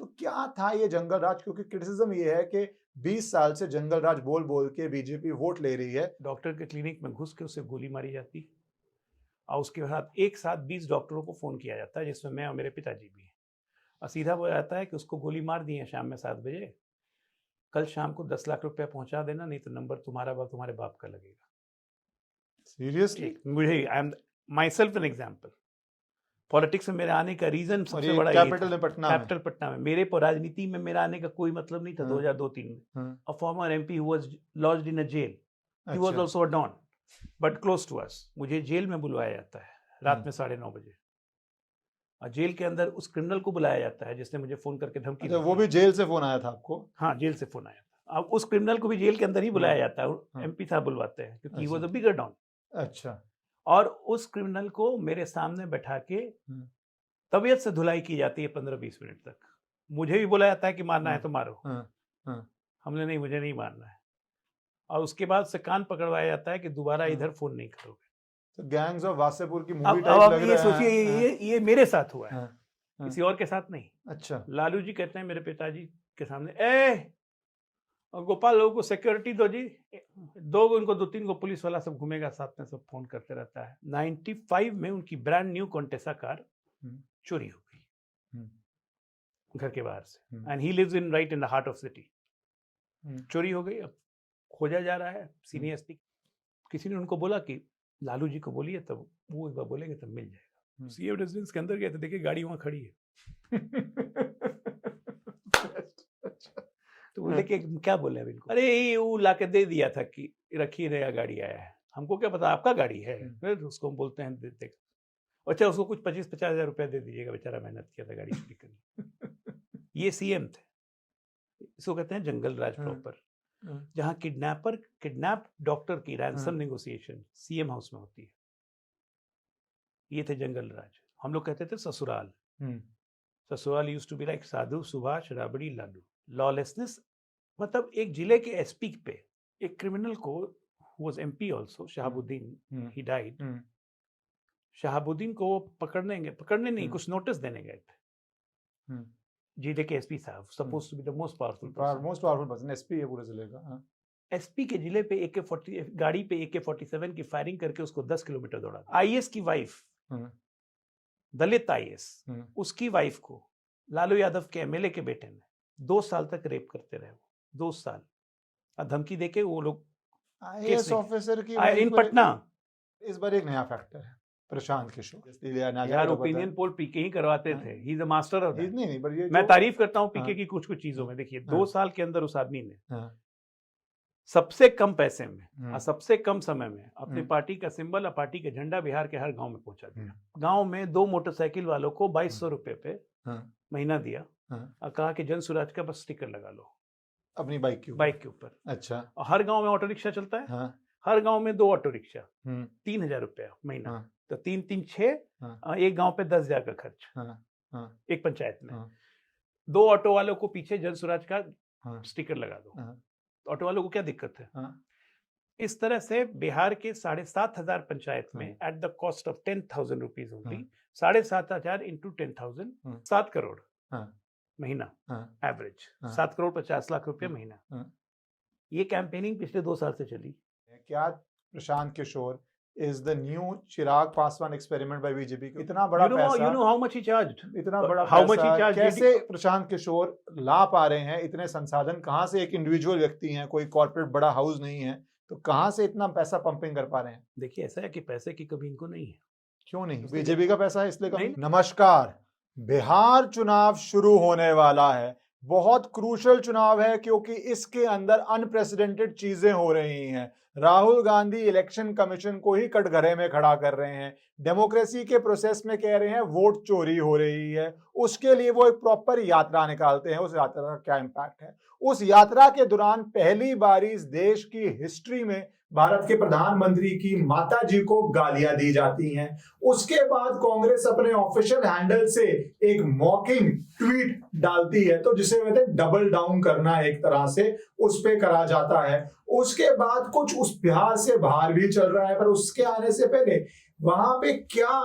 तो क्या था ये जंगल राज? क्योंकि क्रिटिसिज्म ये है कि 20 साल से जंगल राज बोल बोल के बीजेपी वोट ले रही है। डॉक्टर के क्लिनिक में घुस के उसे गोली मारी जाती और उसके बाद एक साथ 20 डॉक्टरों को फोन किया जाता है, जिसमें मैं और मेरे पिताजी भी हैं, और सीधा बोला जाता है कि उसको गोली मार दी है शाम में 7 बजे, कल शाम को 10 लाख रुपया पहुंचा देना, नहीं तो नंबर तुम्हारे बाप का लगेगा। सीरियसली? मुझे I am my self an example. Politics में मेरे आने का रीजन सबसे बड़ा कैपिटल पटना में मेरे पर राजनीति में मेरा आने का कोई मतलब नहीं था। 2002-3 में a former MP who was lodged in a jail, he was also a don but close to us. मुझे जेल में बुलवाया जाता है रात में 9:30 बजे, और जेल के अंदर उस क्रिमिनल को बुलाया जाता है जिसने मुझे फोन करके धमकी दी। वो भी जेल से फोन आया था आपको? हाँ, जेल से फोन आया था। अब उस क्रिमिनल को भी जेल के अंदर ही बुलाया जाता है, एमपी साहब बुलवाते हैं क्योंकि he was a bigger don. अच्छा। और उस क्रिमिनल को मेरे सामने बैठा के तबीयत से धुलाई की जाती है 15-20 मिनट तक। मुझे भी बोला जाता है कि मारना है तो मारो। हमने नहीं, मुझे नहीं मारना है। और उसके बाद से कान पकड़वाया जाता है कि दोबारा इधर फोन नहीं करोगे। तो गैंग्स ऑफ वासेपुर की मूवी टाइप लग रहा है। ये सोचिए, ये मेरे साथ हुआ है, किसी और के साथ नहीं। अच्छा। लालू जी कहते हैं मेरे पिताजी के सामने, ए गोपाल लोगों को सिक्योरिटी दो जी, उनको 2-3 को पुलिस वाला सब घूमेगा साथ में, सब फोन करते रहता है। 95 में उनकी ब्रांड न्यू कॉन्टेसा कार चोरी हो गई घर के बाहर से, and he lives in right in the heart of city. चोरी हो गई, अब खोजा जा रहा है। सीनियर एसपी किसी ने उनको बोला कि लालू जी को बोलिए, तब वो एक बार बोलेंगे तब मिल जाएगा। सीएम रेजिडेंस के अंदर गए तो देखिए गाड़ी वहां खड़ी है। तो बोले कि क्या बोले अब इनको? अरे वो ला के दे दिया था कि रखिए, नया गाड़ी आया है। हमको क्या पता आपका गाड़ी है। फिर उसको हम बोलते हैं देते, अच्छा उसको कुछ 25-50 हज़ार रुपया दे दीजिएगा, बेचारा मेहनत किया था गाड़ी चोरी करने। ये सीएम थे, इसको कहते हैं जंगल राज प्रॉपर, जहां किडनैप डॉक्टर की रैंसम नेगोशिएशन सीएम हाउस में होती है। ये थे जंगल राज। हम लोग कहते थे ससुराल। ससुराल used to be like Sadhu, Subhash, Rabri, Lalu. Lawlessness मतलब एक जिले के एसपी पे एक क्रिमिनल को, who was MP also, Shahabuddin, he died. Shahabuddin को पकड़ने नहीं, कुछ नोटिस देने गए थे जिले के एसपी साहब, suppose to be the most powerful person, SP है पूरे जिले का। एसपी के जिले पे गाड़ी पे AK-47 की फायरिंग करके उसको 10 किलोमीटर दौड़ा। आईएएस की वाइफ, दलित आईएएस, उसकी वाइफ को लालू यादव के एमएलए के बेटे ने 2 साल तक रेप करते रहे। 2 साल धमकी देके वो लोग आईएएस ऑफिसर की इन पटना। इस बार एक नया फैक्टर है प्रशांत किशोर। यार ओपिनियन पोल पीके ही करवाते थे। He is a master of that. नहीं, पर ये मैं तारीफ करता हूं पीके की कुछ चीजों में। देखिए 2 साल के अंदर उस आदमी ने सबसे कम पैसे में और सबसे कम समय में अपनी पार्टी का सिंबल और पार्टी का झंडा बिहार के हर गांव में पहुंचा दिया। गांव में 2 मोटरसाइकिल वालों को 2200 रुपए पे महीना दिया और कहा कि जन स्वराज का बस स्टिकर लगा लो अपनी बाइक के ऊपर। अच्छा। और हर गांव में ऑटो रिक्शा चलता है। हर गांव में 2 ऑटो रिक्शा, 3000 रुपया महीना। तो 3-3 6, एक गांव पे 10,000 का खर्च एक पंचायत में। 2 ऑटो वालों को पीछे जन स्वराज का स्टिकर लगा दो। ऑटो वालों को क्या दिक्कत है? इस तरह से बिहार के 7,500 पंचायत में at the cost of 10,000 rupees only, 7,500 into 10,000, 7 crore महीना एवरेज। 7 करोड़ 50 लाख रुपया महीना। ये कैंपेनिंग पिछले 2 साल से चली। क्या प्रशांत किशोर is the new Chirag Paswan experiment by BJP? इतना बड़ा पैसा, you know how much he charged? इतना बड़ा how much he charged? कैसे प्रशांत किशोर ला पा रहे हैं इतने संसाधन? कहां से? एक इंडिविजुअल व्यक्ति हैं, कोई कॉर्पोरेट बड़ा हाउस नहीं है, तो कहां से इतना पैसा पंपिंग कर पा रहे हैं? देखिए ऐसा है कि पैसे की कमी इनको नहीं है। क्यों नहीं? बीजेपी का पैसा है इसलिए कमी? नमस्कार, बिहार चुनाव शुरू होने वाला है। बहुत क्रूशल चुनाव है क्योंकि इसके अंदर अनप्रेसिडेंटेड चीजें हो रही हैं। राहुल गांधी इलेक्शन कमीशन को ही कटघरे में खड़ा कर रहे हैं। डेमोक्रेसी के प्रोसेस में कह रहे हैं वोट चोरी हो रही है। उसके लिए वो एक प्रॉपर यात्रा निकालते हैं। उस यात्रा का क्या इंपैक्ट है? उस यात्रा के दौरान पहली बार इस देश की हिस्ट्री में भारत के प्रधानमंत्री की माता जी को गालियां दी जाती हैं। उसके बाद कांग्रेस अपने ऑफिशियल हैंडल से एक मॉकिंग ट्वीट डालती है, तो जिसे कहते हैं डबल डाउन करना, एक तरह से उस पे करा जाता है। उसके बाद कुछ उस बिहार से बाहर भी चल रहा है, पर उसके आने से पहले वहां पे क्या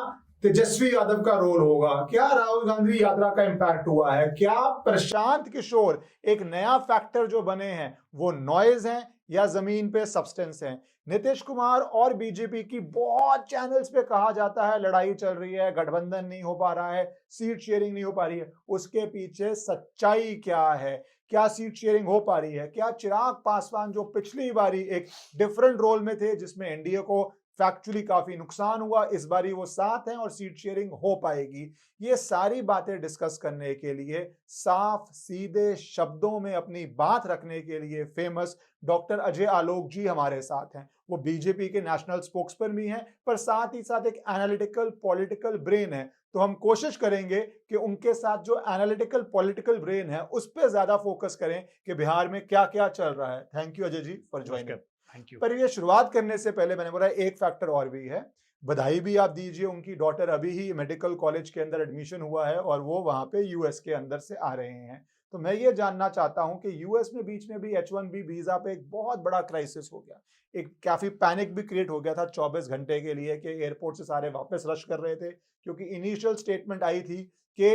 तेजस्वी यादव का रोल होगा, क्या राहुल गांधी यात्रा का इंपैक्ट हुआ है, क्या प्रशांत किशोर एक नया फैक्टर जो बने हैं वो नॉइज हैं या जमीन पे सब्सटेंस हैं। नीतीश कुमार और बीजेपी की बहुत चैनल्स पे कहा जाता है लड़ाई चल रही है, गठबंधन नहीं हो पा रहा है, सीट शेयरिंग नहीं हो पा रही है, उसके पीछे सच्चाई क्या है, क्या सीट शेयरिंग हो पा रही है, क्या चिराग पासवान जो पिछली बारी एक डिफरेंट रोल में थे जिसमें एनडीए को फैक्चुअली काफी नुकसान हुआ, इस बारी वो साथ हैं और सीट शेयरिंग हो पाएगी। ये सारी बातें डिस्कस करने के लिए, साफ सीधे शब्दों में अपनी बात रखने के लिए फेमस डॉक्टर अजय आलोक जी हमारे साथ हैं। वो बीजेपी के नेशनल स्पोक्सपर्सन भी हैं, पर साथ ही साथ एक एनालिटिकल पॉलिटिकल ब्रेन है। तो हम कोशिश करेंगे कि उनके साथ जो एनालिटिकल पॉलिटिकल ब्रेन है उस पर ज्यादा फोकस करें कि बिहार में क्या क्या चल रहा है। Thank you Ajay ji for joining. Thank you. पर ये शुरुआत करने से पहले मैंने बोला एक फैक्टर और भी है, बधाई भी आप दीजिए, उनकी डॉटर अभी ही मेडिकल कॉलेज के अंदर एडमिशन हुआ है और वो वहां पे यूएस के अंदर से आ रहे हैं। तो मैं ये जानना चाहता हूं कि यूएस में बीच में भी H1B वीजा पे एक बहुत बड़ा क्राइसिस हो गया, एक काफी पैनिक भी क्रिएट हो गया था 24 घंटे के लिए कि एयरपोर्ट से सारे वापस रश कर रहे थे, क्योंकि इनिशियल स्टेटमेंट आई थी कि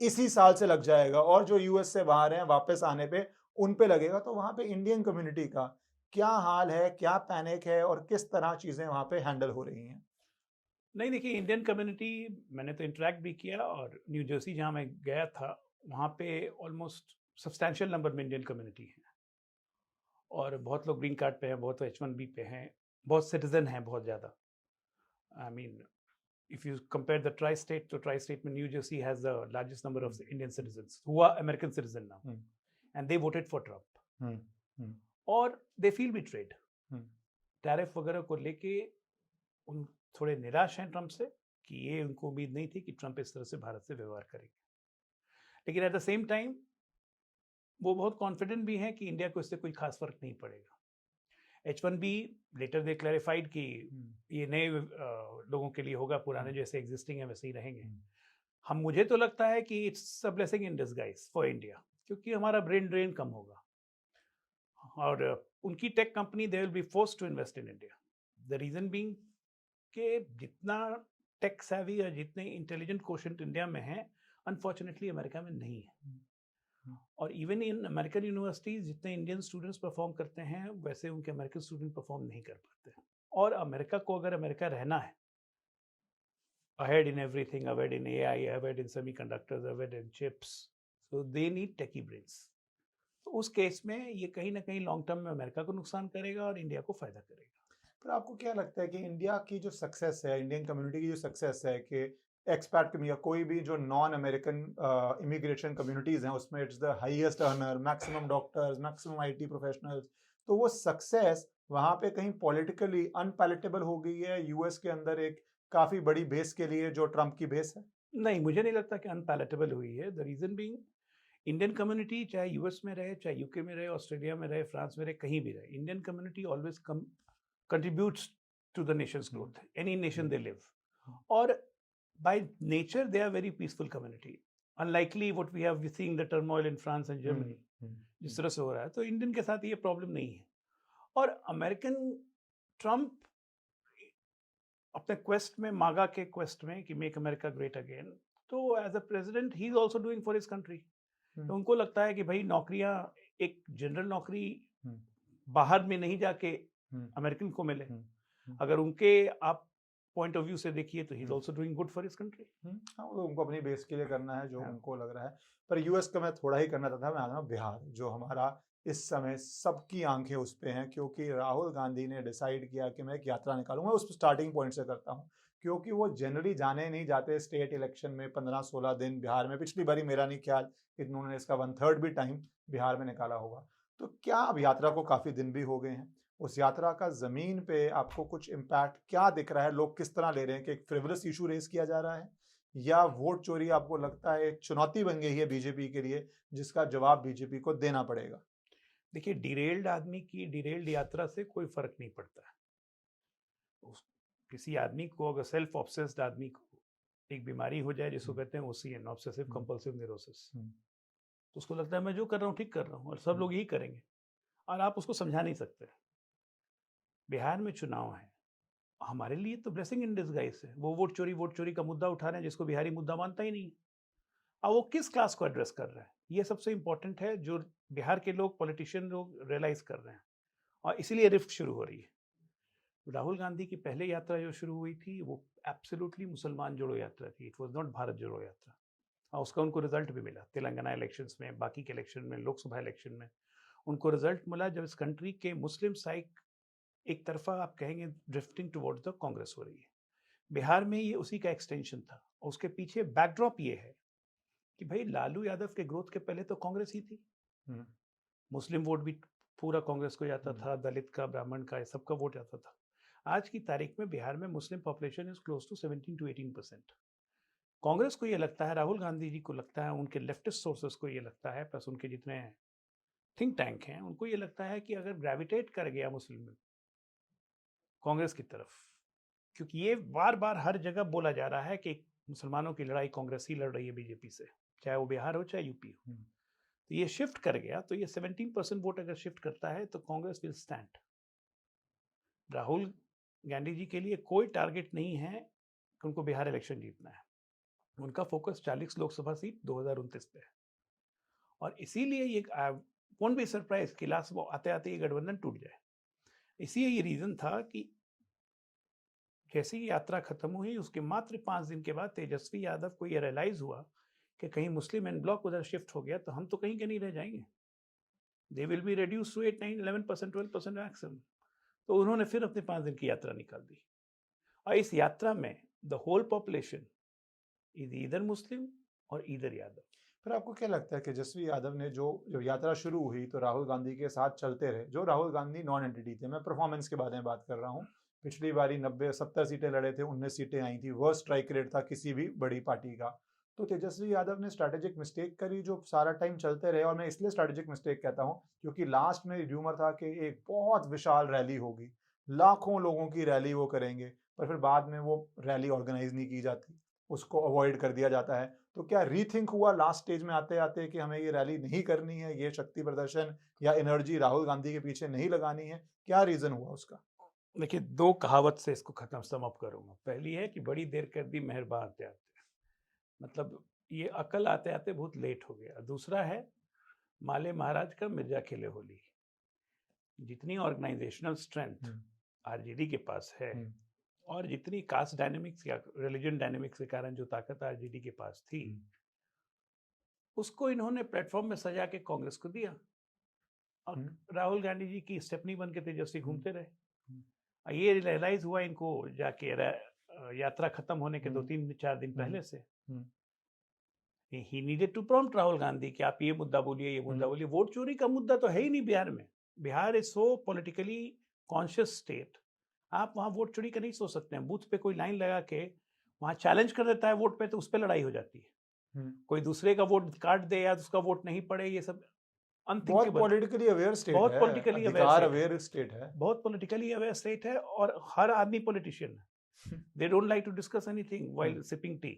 इसी साल से लग जाएगा और जो यूएस से बाहर हैं वापस आने पे उन पे लगेगा। तो वहां पे इंडियन कम्युनिटी का क्या हाल है, क्या पैनिक है और किस तरह चीजें वहां पे हैंडल हो रही हैं? नहीं, देखिए, इंडियन कम्युनिटी, मैंने तो इंटरेक्ट भी किया, और न्यू जर्सी जहाँ मैं गया था वहाँ पे ऑलमोस्ट सब्सटैंशियल नंबर में इंडियन कम्युनिटी है, और बहुत लोग ग्रीन कार्ड पे हैं, बहुत H1B पे हैं, बहुत सिटीजन हैं, बहुत ज़्यादा। I mean, if you compare the tri-state to tri-state, New Jersey has the largest number of Indian citizens who are American citizen now, and they voted for Trump, और they feel betrayed. टैरिफ वगैरह को लेके उन थोड़े निराश हैं Trump से, कि ये उनको उम्मीद नहीं थी कि ट्रंप इस तरह से भारत से व्यवहार करेंगे, लेकिन एट द सेम टाइम वो बहुत कॉन्फिडेंट भी हैं कि इंडिया को इससे कोई खास फर्क नहीं पड़ेगा। H1B लेटर दे क्लैरिफाइड कि ये नए लोगों के लिए होगा, पुराने जैसे एग्जिस्टिंग है वैसे ही रहेंगे। मुझे तो लगता है कि it's a blessing in disguise for India, क्योंकि हमारा ब्रेन ड्रेन कम होगा, और उनकी tech company they will be forced to invest in India. The reason being कि जितना टेक सेवी और जितने इंटेलिजेंट कोशेंट इंडिया में है, अनफॉर्चुनेटली अमेरिका में नहीं है। और इवन इन अमेरिकन यूनिवर्सिटीज जितने इंडियन स्टूडेंट्स परफॉर्म करते हैं, वैसे उनके अमेरिकन स्टूडेंट परफॉर्म नहीं कर पाते। और अमेरिका को अगर अमेरिका रहना है, ahead in everything, ahead in AI, ahead in semiconductors, ahead in chips, so they need techie brains. तो उस केस में ये कहीं ना कहीं लॉन्ग टर्म में अमेरिका को नुकसान करेगा और इंडिया को फायदा करेगा। पर आपको क्या लगता है कि इंडिया की जो सक्सेस है, इंडियन कम्युनिटी की जो सक्सेस है कि एक्सपैट या कोई भी जो नॉन अमेरिकन इमिग्रेशन कम्युनिटीज हैं उसमें it's the highest earner, maximum doctors, maximum IT professionals, तो वो सक्सेस वहां पे कहीं पॉलिटिकली अनपैलेटेबल हो गई है यूएस के अंदर एक काफी बड़ी बेस के लिए जो ट्रंप की बेस है? नहीं, मुझे नहीं लगता कि अनपैलेटेबल हुई है। The reason being, Indian community चाहे यूएस में रहे, चाहे यूके में रहे, ऑस्ट्रेलिया में रहे, फ्रांस में रहे, कहीं भी रहे, Indian community always contributes to the nation's growth, any nation they live. Or by nature, they are very peaceful community. Unlikely what we have seen the turmoil in France and Germany, जिस तरह से हो रहा है, तो Indian के साथ ये प्रॉब्लम नहीं है। और अमेरिकन ट्रम्प अपने क्वेस्ट में, मागा के क्वेस्ट में कि मेक अमेरिका ग्रेट अगेन, तो as a president he is also doing for his country. तो उनको लगता है कि भाई नौकरियां, एक जनरल नौकरी बाहर में नहीं जाके अमेरिकन को मिले। अगर उनके आप पॉइंट ऑफ व्यू से देखिए तो he is also doing good for his country. हाँ, वो उनको अपनी बेस के लिए करना है जो उनको लग रहा है। पर यूएस का मैं थोड़ा ही करना चाहता था। मैं आ रहा हूँ बिहार, जो हमारा इस समय सबकी आंखें उस पे हैं, क्योंकि राहुल गांधी ने डिसाइड किया कि मैं एक यात्रा निकालूंगा। उस स्टार्टिंग पॉइंट से करता हूँ, क्योंकि वो जनरली जाने नहीं जाते स्टेट इलेक्शन में 15-16 दिन बिहार में। पिछली बारी मेरा नहीं ख्याल इन्होंने इसका 1/3 भी टाइम बिहार में निकाला होगा। तो क्या अब यात्रा को काफी दिन भी हो गए हैं, उस यात्रा का जमीन पे आपको कुछ इम्पैक्ट क्या दिख रहा है? लोग किस तरह ले रहे हैं कि एक फ्रिवलस इशू रेज किया जा रहा है, या वोट चोरी आपको लगता है एक चुनौती बन गई है बीजेपी के लिए, जिसका जवाब बीजेपी को देना पड़ेगा? देखिए, डिरेल्ड आदमी की डिरेल्ड यात्रा से कोई फर्क नहीं पड़ता। किसी आदमी को, अगर सेल्फ ऑब्सेस्ड आदमी को एक बीमारी हो जाए जिसको कहते हैं OCN, ऑब्सेसिव कंपल्सिव न्यूरोसिस, तो उसको लगता है मैं जो कर रहा हूँ ठीक कर रहा हूँ और सब लोग यही करेंगे, और आप उसको समझा नहीं सकते। बिहार में चुनाव है, हमारे लिए तो ब्लेसिंग इन डिसगाइज है। वो वोट चोरी का मुद्दा उठा रहे हैं जिसको बिहारी मुद्दा मानता ही नहीं। अब वो किस क्लास को एड्रेस कर रहे हैं, ये सबसे इंपॉर्टेंट है, जो बिहार के लोग, पॉलिटिशियन लोग रियलाइज कर रहे हैं, और इसीलिए रिफ्ट शुरू हो रही है। राहुल गांधी की पहले यात्रा जो शुरू हुई थी वो एब्सोल्युटली मुसलमान जोड़ो यात्रा थी, इट वाज नॉट भारत जोड़ो यात्रा। और उसका उनको रिजल्ट भी मिला तेलंगाना इलेक्शंस में, बाकी के इलेक्शन में, लोकसभा इलेक्शन में उनको रिजल्ट मिला जब इस कंट्री के मुस्लिम साइक एक तरफा आप कहेंगे ड्रिफ्टिंग टुवर्ड्स द कांग्रेस हो रही है। बिहार में ये उसी का एक्सटेंशन था। और उसके पीछे बैकड्रॉप ये है कि भाई लालू यादव के ग्रोथ के पहले तो कांग्रेस ही थी। मुस्लिम वोट भी पूरा कांग्रेस को जाता था, दलित का, ब्राह्मण का, सबका वोट जाता था। आज की तारीख में बिहार में Muslim population is close to 17 to 18%। Congress को ये लगता है, राहुल गांधी जी को लगता है, उनके लेफ्टिस्ट सोर्सेस को ये लगता है, प्लस उनके जितने थिंक टैंक हैं उनको ये लगता है कि अगर ग्रेविटेट कर गया मुस्लिम कांग्रेस की तरफ, क्योंकि ये बार बार हर जगह बोला जा रहा है कि मुसलमानों की लड़ाई कांग्रेस ही लड़ रही है बीजेपी से, चाहे वो बिहार हो चाहे यूपी हो, तो ये शिफ्ट कर गया, तो ये 17% वोट अगर शिफ्ट करता है तो कांग्रेस विल स्टैंड। राहुल गांधी जी के लिए कोई टारगेट नहीं है कि उनको बिहार इलेक्शन जीतना है, उनका फोकस 40 लोकसभा सीट 2029 पे है। और इसीलिए ये वोंट बी सरप्राइज कि लास्ट वो आते आते ये गठबंधन टूट जाए। इसी ये रीजन था कि जैसे ही यात्रा खत्म हुई उसके मात्र 5 दिन के बाद तेजस्वी यादव को ये रियलाइज हुआ कि कहीं मुस्लिम एन ब्लॉक उधर शिफ्ट हो गया तो हम तो कहीं के नहीं रह जाएंगे, they will be reduce to 8, 9, 11%, 12% maximum. तो उन्होंने फिर अपने 5 दिन की यात्रा निकाल दी, और इस यात्रा में the whole population is either Muslim और ईदर यादव। फिर आपको क्या लगता है कि तेजस्वी यादव ने जो यात्रा शुरू हुई तो राहुल गांधी के साथ चलते रहे, जो राहुल गांधी नॉन एंटिटी थे, मैं परफॉर्मेंस के बारे में बात कर रहा हूँ, पिछली बारी 90-70 सीटें लड़े थे, 19 सीटें आई थी, वर्स्ट स्ट्राइक रेट था किसी भी बड़ी पार्टी का। तो तेजस्वी यादव ने स्ट्रैटेजिक मिस्टेक करी जो सारा टाइम चलते रहे, और मैं इसलिए स्ट्रैटेजिक मिस्टेक कहता हूँ क्योंकि लास्ट में र्यूमर था कि एक बहुत विशाल रैली होगी, लाखों लोगों की रैली वो करेंगे, पर फिर बाद में वो रैली ऑर्गेनाइज नहीं की जाती, उसको अवॉइड कर दिया जाता है। तो क्या रीथिंक हुआ लास्ट स्टेज में आते आते कि हमें ये रैली नहीं करनी है, ये शक्ति प्रदर्शन या एनर्जी राहुल गांधी के पीछे नहीं लगानी है? क्या रीजन हुआ उसका? देखिए, 2 कहावत से इसको खत्म सम अप करूंगा। पहली है कि बड़ी देर कर दी मेहरबान आते आते, मतलब ये अकल आते आते बहुत लेट हो गया। दूसरा है माले महाराज का मिर्जा खेले होली। जितनी ऑर्गेनाइजेशनल स्ट्रेंथ आरजेडी के पास है और जितनी कास्ट डायनेमिक्स या रिलीजन डायनेमिक्स के कारण जो ताकत आरजेडी के पास थी, उसको इन्होंने प्लेटफॉर्म में सजा के कांग्रेस को दिया, और राहुल गांधी जी की स्टेपनी बन के तेजस्वी घूमते रहे। ये रियलाइज हुआ इनको जाके यात्रा खत्म होने के 2-3-4 दिन पहले से, he needed to prompt Rahul Gandhi कि आप ये मुद्दा बोलिए, ये मुद्दा बोलिए। वोट चोरी का मुद्दा तो है ही नहीं बिहार में। Bihar is so politically conscious state, आप वहाँ वोट चोरी का नहीं सोच सकते हैं। बूथ पे कोई लाइन लगा के वहाँ चैलेंज कर देता है वोट पे, तो उस पर लड़ाई हो जाती है। कोई दूसरे का वोट काट दे या उसका वोट नहीं पड़े, ये सब बहुत पॉलिटिकली अवेयर स्टेट है, बहुत पॉलिटिकली अवेयर स्टेट है, बहुत पॉलिटिकली अवेयर स्टेट है, और हर आदमी पॉलिटिशियन है। They don't like to discuss anything while sipping tea.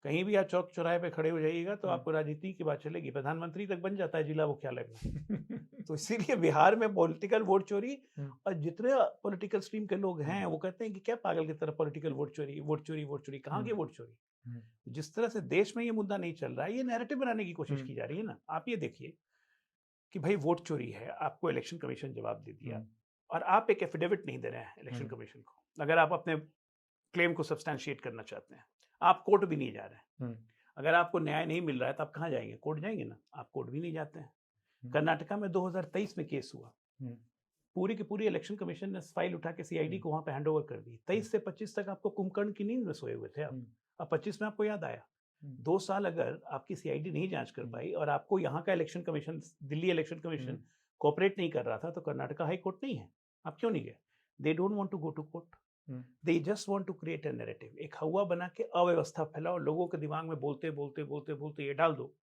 कहीं भी आप चौक चौराहे पे खड़े हो जाइएगा तो आपको राजनीति की बात चलेगी, प्रधानमंत्री तक बन जाता है जिला मुख्यालय में। तो इसीलिए बिहार में पॉलिटिकल वोट चोरी, और जितने पॉलिटिकल स्ट्रीम के लोग हैं वो कहते हैं कि क्या पागल की तरह पॉलिटिकल वोट चोरी, वोट चोरी, वोट चोरी, कहाँ की वोट चोरी। जिस तरह से देश में ये मुद्दा नहीं चल रहा है, ये नैरेटिव बनाने की कोशिश की जा रही है ना। आप ये देखिए कि भाई वोट चोरी है, आपको इलेक्शन कमीशन जवाब दे दिया, और आप एक एफिडेविट नहीं दे रहे हैं इलेक्शन कमीशन को। अगर आप अपने क्लेम को सब्सटैंशिएट करना चाहते हैं, आप कोर्ट भी नहीं जा रहे हैं। अगर आपको न्याय नहीं मिल रहा है तो आप कहाँ जाएंगे? कोर्ट जाएंगे ना, आप कोर्ट भी नहीं जाते हैं। कर्नाटका में 2023 में केस हुआ, पूरी की पूरी इलेक्शन कमीशन ने फाइल उठा के सीआईडी को वहां पे हैंड ओवर कर दी। 23 से 25 तक आपको कुंभकर्ण की नींद में सोए हुए थे आप, अब 25 में आपको याद आया। 2 साल अगर आपकी सीआईडी नहीं जांच कर पाई और आपको यहाँ का election commission, Delhi election commission cooperate नहीं कर रहा था, तो कर्नाटका हाई कोर्ट नहीं है, आप क्यों नहीं गए? They don't want to go to court, they just want to create a narrative. एक हवा बना के अव्यवस्था फैलाओ, लोगों के दिमाग में बोलते बोलते बोलते बोलते ये डाल दो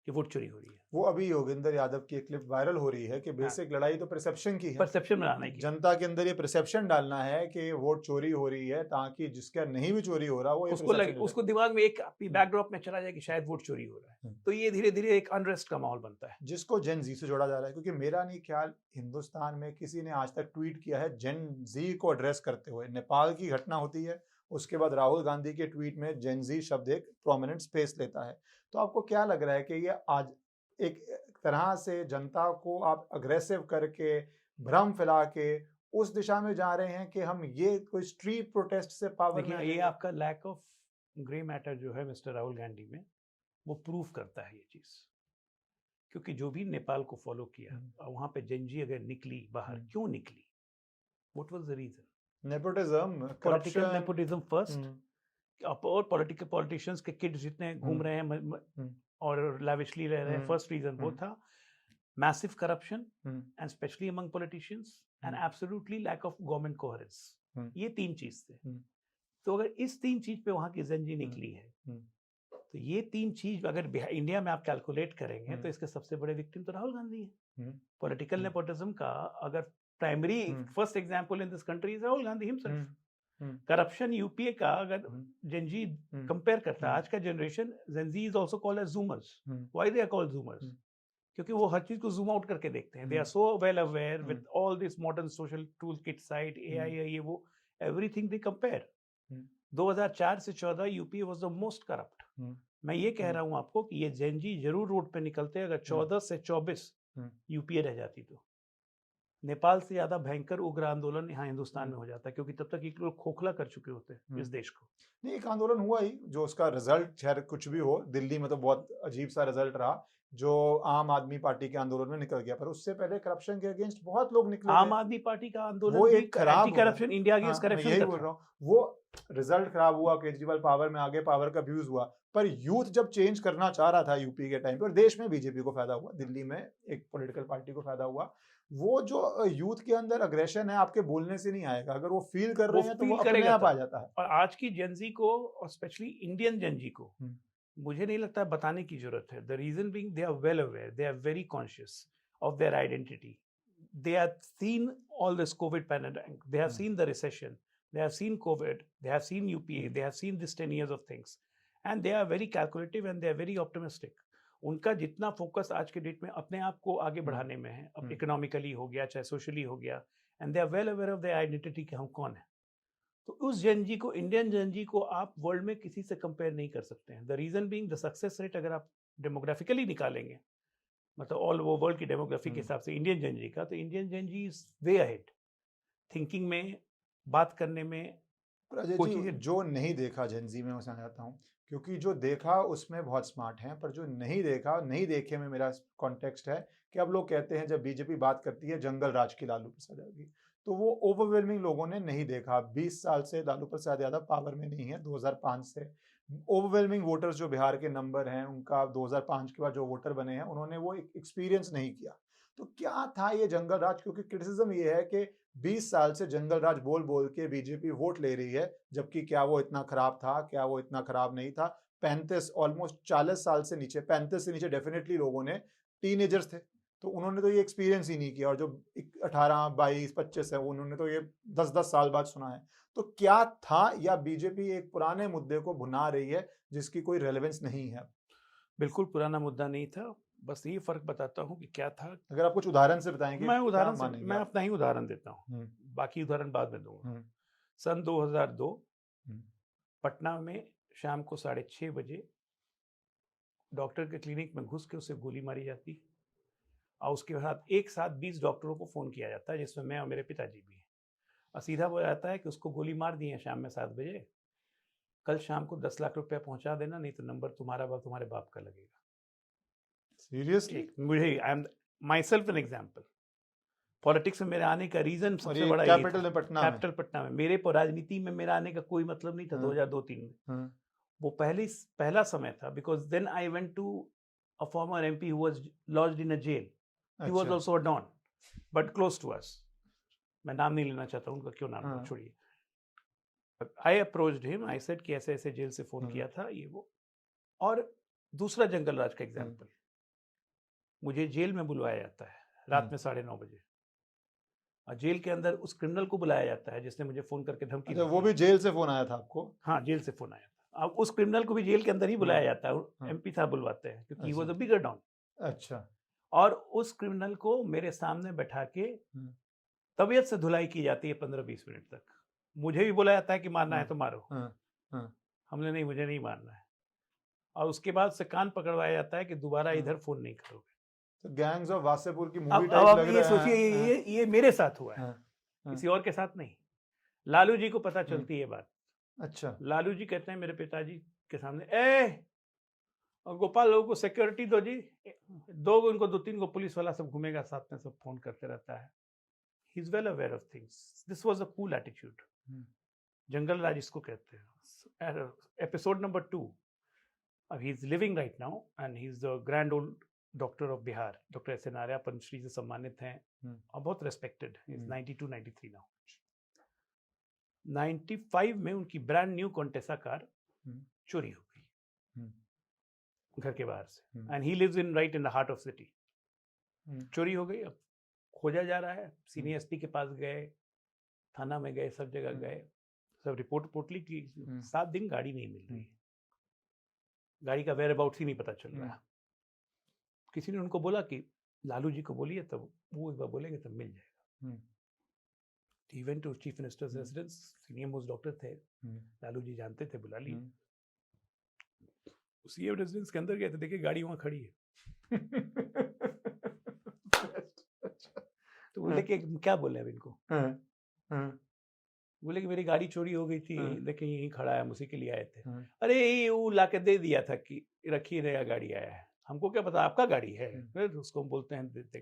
कि वोट चोरी हो रही है। वो अभी योगेंद्र यादव की एक क्लिप वायरल हो रही है कि बेसिक लड़ाई तो परसेप्शन की है, परसेप्शन बनाने की। जनता के अंदर ये परसेप्शन डालना है कि वोट चोरी हो रही है, ताकि जिसका नहीं भी चोरी हो रहा वो ये उसको लगे, perception उसको दिमाग में एक बैकड्रॉप में चला जाए कि शायद वोट चोरी हो रहा है, तो ये धीरे धीरे एक अनरेस्ट का माहौल बनता है, जिसको जेन जी से जोड़ा जा रहा है। क्योंकि मेरा नहीं ख्याल हिंदुस्तान में किसी ने आज तक ट्वीट किया है जेन जी को एड्रेस करते हुए। नेपाल की घटना होती है, उसके बाद राहुल गांधी के ट्वीट में जेन जी शब्द एक प्रोमिनेंट स्पेस लेता है। तो आपको क्या लग रहा है कि ये आज एक तरह से जनता को आप अग्रेसिव करके, भ्रम फैला के उस दिशा में जा रहे हैं कि हम ये कोई स्ट्रीट प्रोटेस्ट से पावर में देखिए ये आपका लैक ऑफ ग्रे मैटर जो है मिस्टर राहुल गांधी में, वो प्रूफ करता है ये चीज। क्योंकि जो भी नेपाल को फॉलो किया, वहां पे जेनजी अगर निकली बाहर, क्यों निकली, what was the reason? Nepotism, political nepotism first, और पॉलिटिकल पॉलिटिशियंस के किड्स जितने घूम रहे हैं और लैविशली रह रहे हैं, फर्स्ट रीजन वो था। Massive corruption and specially among politicians and absolutely lack of government coherence, ये तीन चीज थे। तो अगर इस तीन चीज पे वहां की जेनजी निकली है, तो ये तीन चीज अगर इंडिया में आप कैलकुलेट करेंगे तो इसके सबसे बड़े विक्टिम तो राहुल गांधी है। पॉलिटिकल नेपोटिज्म का अगर primary first example in this country is Rahul Gandhi himself. Corruption UPA का अगर जेनजी कंपेयर करता है, आज का generation Gen Z is also called as zoomers. Why they are called zoomers? क्योंकि वो हर चीज को जूम आउट करके देखते हैं। They are so well aware with all this modern social tool kit site, AI, ये वो, एवरीथिंग दे कंपेयर। 2004 से 14 UP was the most corrupt. मैं ये कह रहा हूं आपको कि ये जेनजी जरूर रोड पे निकलते अगर 14 से 24 यूपीए रह जाती तो। नेपाल से ज्यादा भयंकर उग्र आंदोलन यहाँ हिंदुस्तान में हो जाता है, क्योंकि तब तक एक लोग खोखला कर चुके होते हैं इस देश को। नहीं, एक आंदोलन हुआ ही, जो उसका रिजल्ट खैर कुछ भी हो, दिल्ली में तो बहुत अजीब सा रिजल्ट रहा जो आम आदमी पार्टी के आंदोलन में निकल गया। पर उससे पहले करप्शन के अगेंस्ट बहुत लोग निकले। आम आदमी पार्टी का आंदोलन वो एक खराब करप्शन, इंडिया अगेंस्ट करप्शन, यही बोल रहा हूँ। वो रिजल्ट खराब हुआ, केजरीवाल पावर में आगे, पावर का अब्यूज हुआ। पर यूथ जब चेंज करना चाह रहा था यूपी के टाइम पे, और देश में बीजेपी को फायदा हुआ, दिल्ली में एक पॉलिटिकल पार्टी को फायदा हुआ। वो जो यूथ के अंदर अग्रेशन है आपके बोलने से नहीं आएगा, अगर वो फील कर रहे हैं तो वो अपने आप आ जाता है। और आज की जेनजी को, और स्पेशली इंडियन जेनजी को, मुझे नहीं लगता है बताने की जरूरत है। The reason being they are well aware, they are very conscious of their identity. They have seen all this COVID pandemic. They have seen the recession. They have seen COVID. They have seen UPA. They have seen this 10 years of things. And they are very calculative and they are very optimistic. उनका जितना focus आज के date में अपने आप को आगे बढ़ाने में है, अब इकोनॉमिकली हो गया चाहे सोशली हो गया, and they are well aware of their identity कि हम कौन है। तो उस जेनजी को, इंडियन जेनजी को आप वर्ल्ड में किसी से कंपेयर नहीं कर सकते हैं। The reason being the success rate अगर आप डेमोग्राफिकली निकालेंगे, मतलब ऑल वो वर्ल्ड की डेमोग्राफी के हिसाब से इंडियन जेनजी का, तो Indian Gen Z is way ahead thinking में, बात करने में। जो नहीं देखा जेनजी में, उसमें जाता हूँ, क्योंकि जो देखा उसमें बहुत स्मार्ट हैं, पर जो नहीं देखा, नहीं देखे में मेरा कॉन्टेक्स्ट है कि अब लोग कहते हैं जब बीजेपी बात करती है जंगल राज की लालू प्रसाद यादव की, तो वो ओवरवेलमिंग लोगों ने नहीं देखा। 20 साल से लालू प्रसाद यादव पावर में नहीं है, 2005 से। ओवरवेलमिंग वोटर्स जो बिहार के नंबर हैं उनका, 2005 के बाद जो वोटर बने हैं, उन्होंने वो एक्सपीरियंस नहीं किया। तो क्या था ये जंगल राज? क्योंकि क्रिटिसिज्म ये है कि 20 साल से जंगल राज बोल बोल के बीजेपी वोट ले रही है, जबकि क्या वो इतना खराब था, क्या वो इतना खराब नहीं था। 35 ऑलमोस्ट 40 साल से नीचे, 35 से नीचे डेफिनेटली लोगों ने टीनेजर्स थे, तो उन्होंने तो ये एक्सपीरियंस ही नहीं किया। और जो 18, 22, 25 है, उन्होंने तो ये 10-10 साल बाद सुना है। तो क्या था, या बीजेपी एक पुराने मुद्दे को भुना रही है जिसकी कोई रेलेवेंस नहीं है? बिल्कुल पुराना मुद्दा नहीं था, बस ये फर्क बताता हूँ कि क्या था। अगर आप कुछ उदाहरण से बताएंगे। मैं अपना ही उदाहरण देता हूँ, बाकी उदाहरण बाद में दूंगा। सन 2002 पटना में शाम को 6:30 बजे डॉक्टर के क्लिनिक में घुस के उसे गोली मारी जाती, और उसके बाद एक साथ 20 डॉक्टरों को फोन किया जाता है, जिसमें मैं और मेरे पिताजी भी हैं। और सीधा बोला जाता है कि उसको गोली मार दी है शाम में 7 बजे, कल शाम को 10 लाख रुपया पहुंचा देना, नहीं तो नंबर तुम्हारे बाप का लगेगा। सीरियसली? मुझे, I am my self an example. Politics में मेरे आने का रीजन सबसे बड़ा कैपिटल पटना में। मेरे राजनीति में मेरा आने का कोई मतलब नहीं था 2002-03 में। वो पहला समय था, because then I went to a former MP who was lodged in a jail. He was also a don but close to us. मैं नाम नहीं लेना चाहता उनका, क्यों नाम, छोड़िए। I approached him, I said कि ऐसे ऐसे जेल से फोन किया था, ये वो। और दूसरा जंगल राज का एग्जाम्पल, मुझे जेल में बुलवाया जाता है रात में 9:30 बजे, और जेल के अंदर उस क्रिमिनल को बुलाया जाता है जिसने मुझे फोन करके धमकी अच्छा, दी वो थी। भी जेल से फोन आया था आपको? हाँ, जेल से फोन आया था। अब उस क्रिमिनल को भी जेल के अंदर ही बुलाया जाता है, हाँ। एमपी साहब बुलवाते हैं क्योंकि वो अच्छा। The bigger don. अच्छा। और उस क्रिमिनल को मेरे सामने बैठा के तबीयत से धुलाई की जाती है 15-20 मिनट तक। मुझे भी बोला जाता है कि मारना है तो मारो, हमने नहीं, मुझे नहीं मारना है। और उसके बाद से कान पकड़वाया जाता है कि दोबारा इधर फोन नहीं करोगे। तो गैंग्स ऑफ वासेपुर की मूवी अब टाइप आप लग ये रहा सोचिए, है। ये मेरे साथ हुआ है, हाँ, हाँ। किसी और के साथ नहीं। लालू जी को पता चलती है बात। अच्छा। लालू जी कहते हैं मेरे पिताजी के सामने, ए गोपाल लोगों को सिक्योरिटी दो जी, इनको 2-3 को पुलिस वाला सब घूमेगा साथ में, सब फोन करते रहता है। He is well aware of things. This was a cool attitude. जंगल राज इसको कहते हैं। Episode number 2, he is living right now and he is the grand old doctor of Bihar. Doctor S N Arya Padma Shri से सम्मानित हैं और बहुत रेस्पेक्टेड। Is 92-93 now. 95 में उनकी ब्रांड न्यू कॉन्टेसा कार चोरी हो गई घर के बाहर से, and he lives in right in the heart of city. चोरी हो गई, अब खोजा जा रहा है। सीनियर एसपी के पास गए, थाना में गए, सब जगह गए, सब रिपोर्ट ली कि 7 दिन गाड़ी नहीं मिल रही, गाड़ी का वेयर अबाउट ही नहीं पता चल रहा। किसी ने उनको बोला कि लालू जी को बोलिए, तब वो एक बार बोलेंगे तब मिल जाएगा। He went to chief ministers residence, senior most doctor थे, लालू जी जानते थे, बुला लिए। सीएम रेजिडेंस के अंदर गए तो देखिए गाड़ी वहां खड़ी है। तो बोले कि क्या बोले अब इनको? बोले कि मेरी गाड़ी चोरी हो गई थी, देखिए यहीं खड़ा है, हम उसी के लिए आए थे। अरे ये वो ला के दे दिया था कि रखिए, नया गाड़ी आया है, हमको क्या पता आपका गाड़ी है। फिर उसको हम बोलते हैं देते,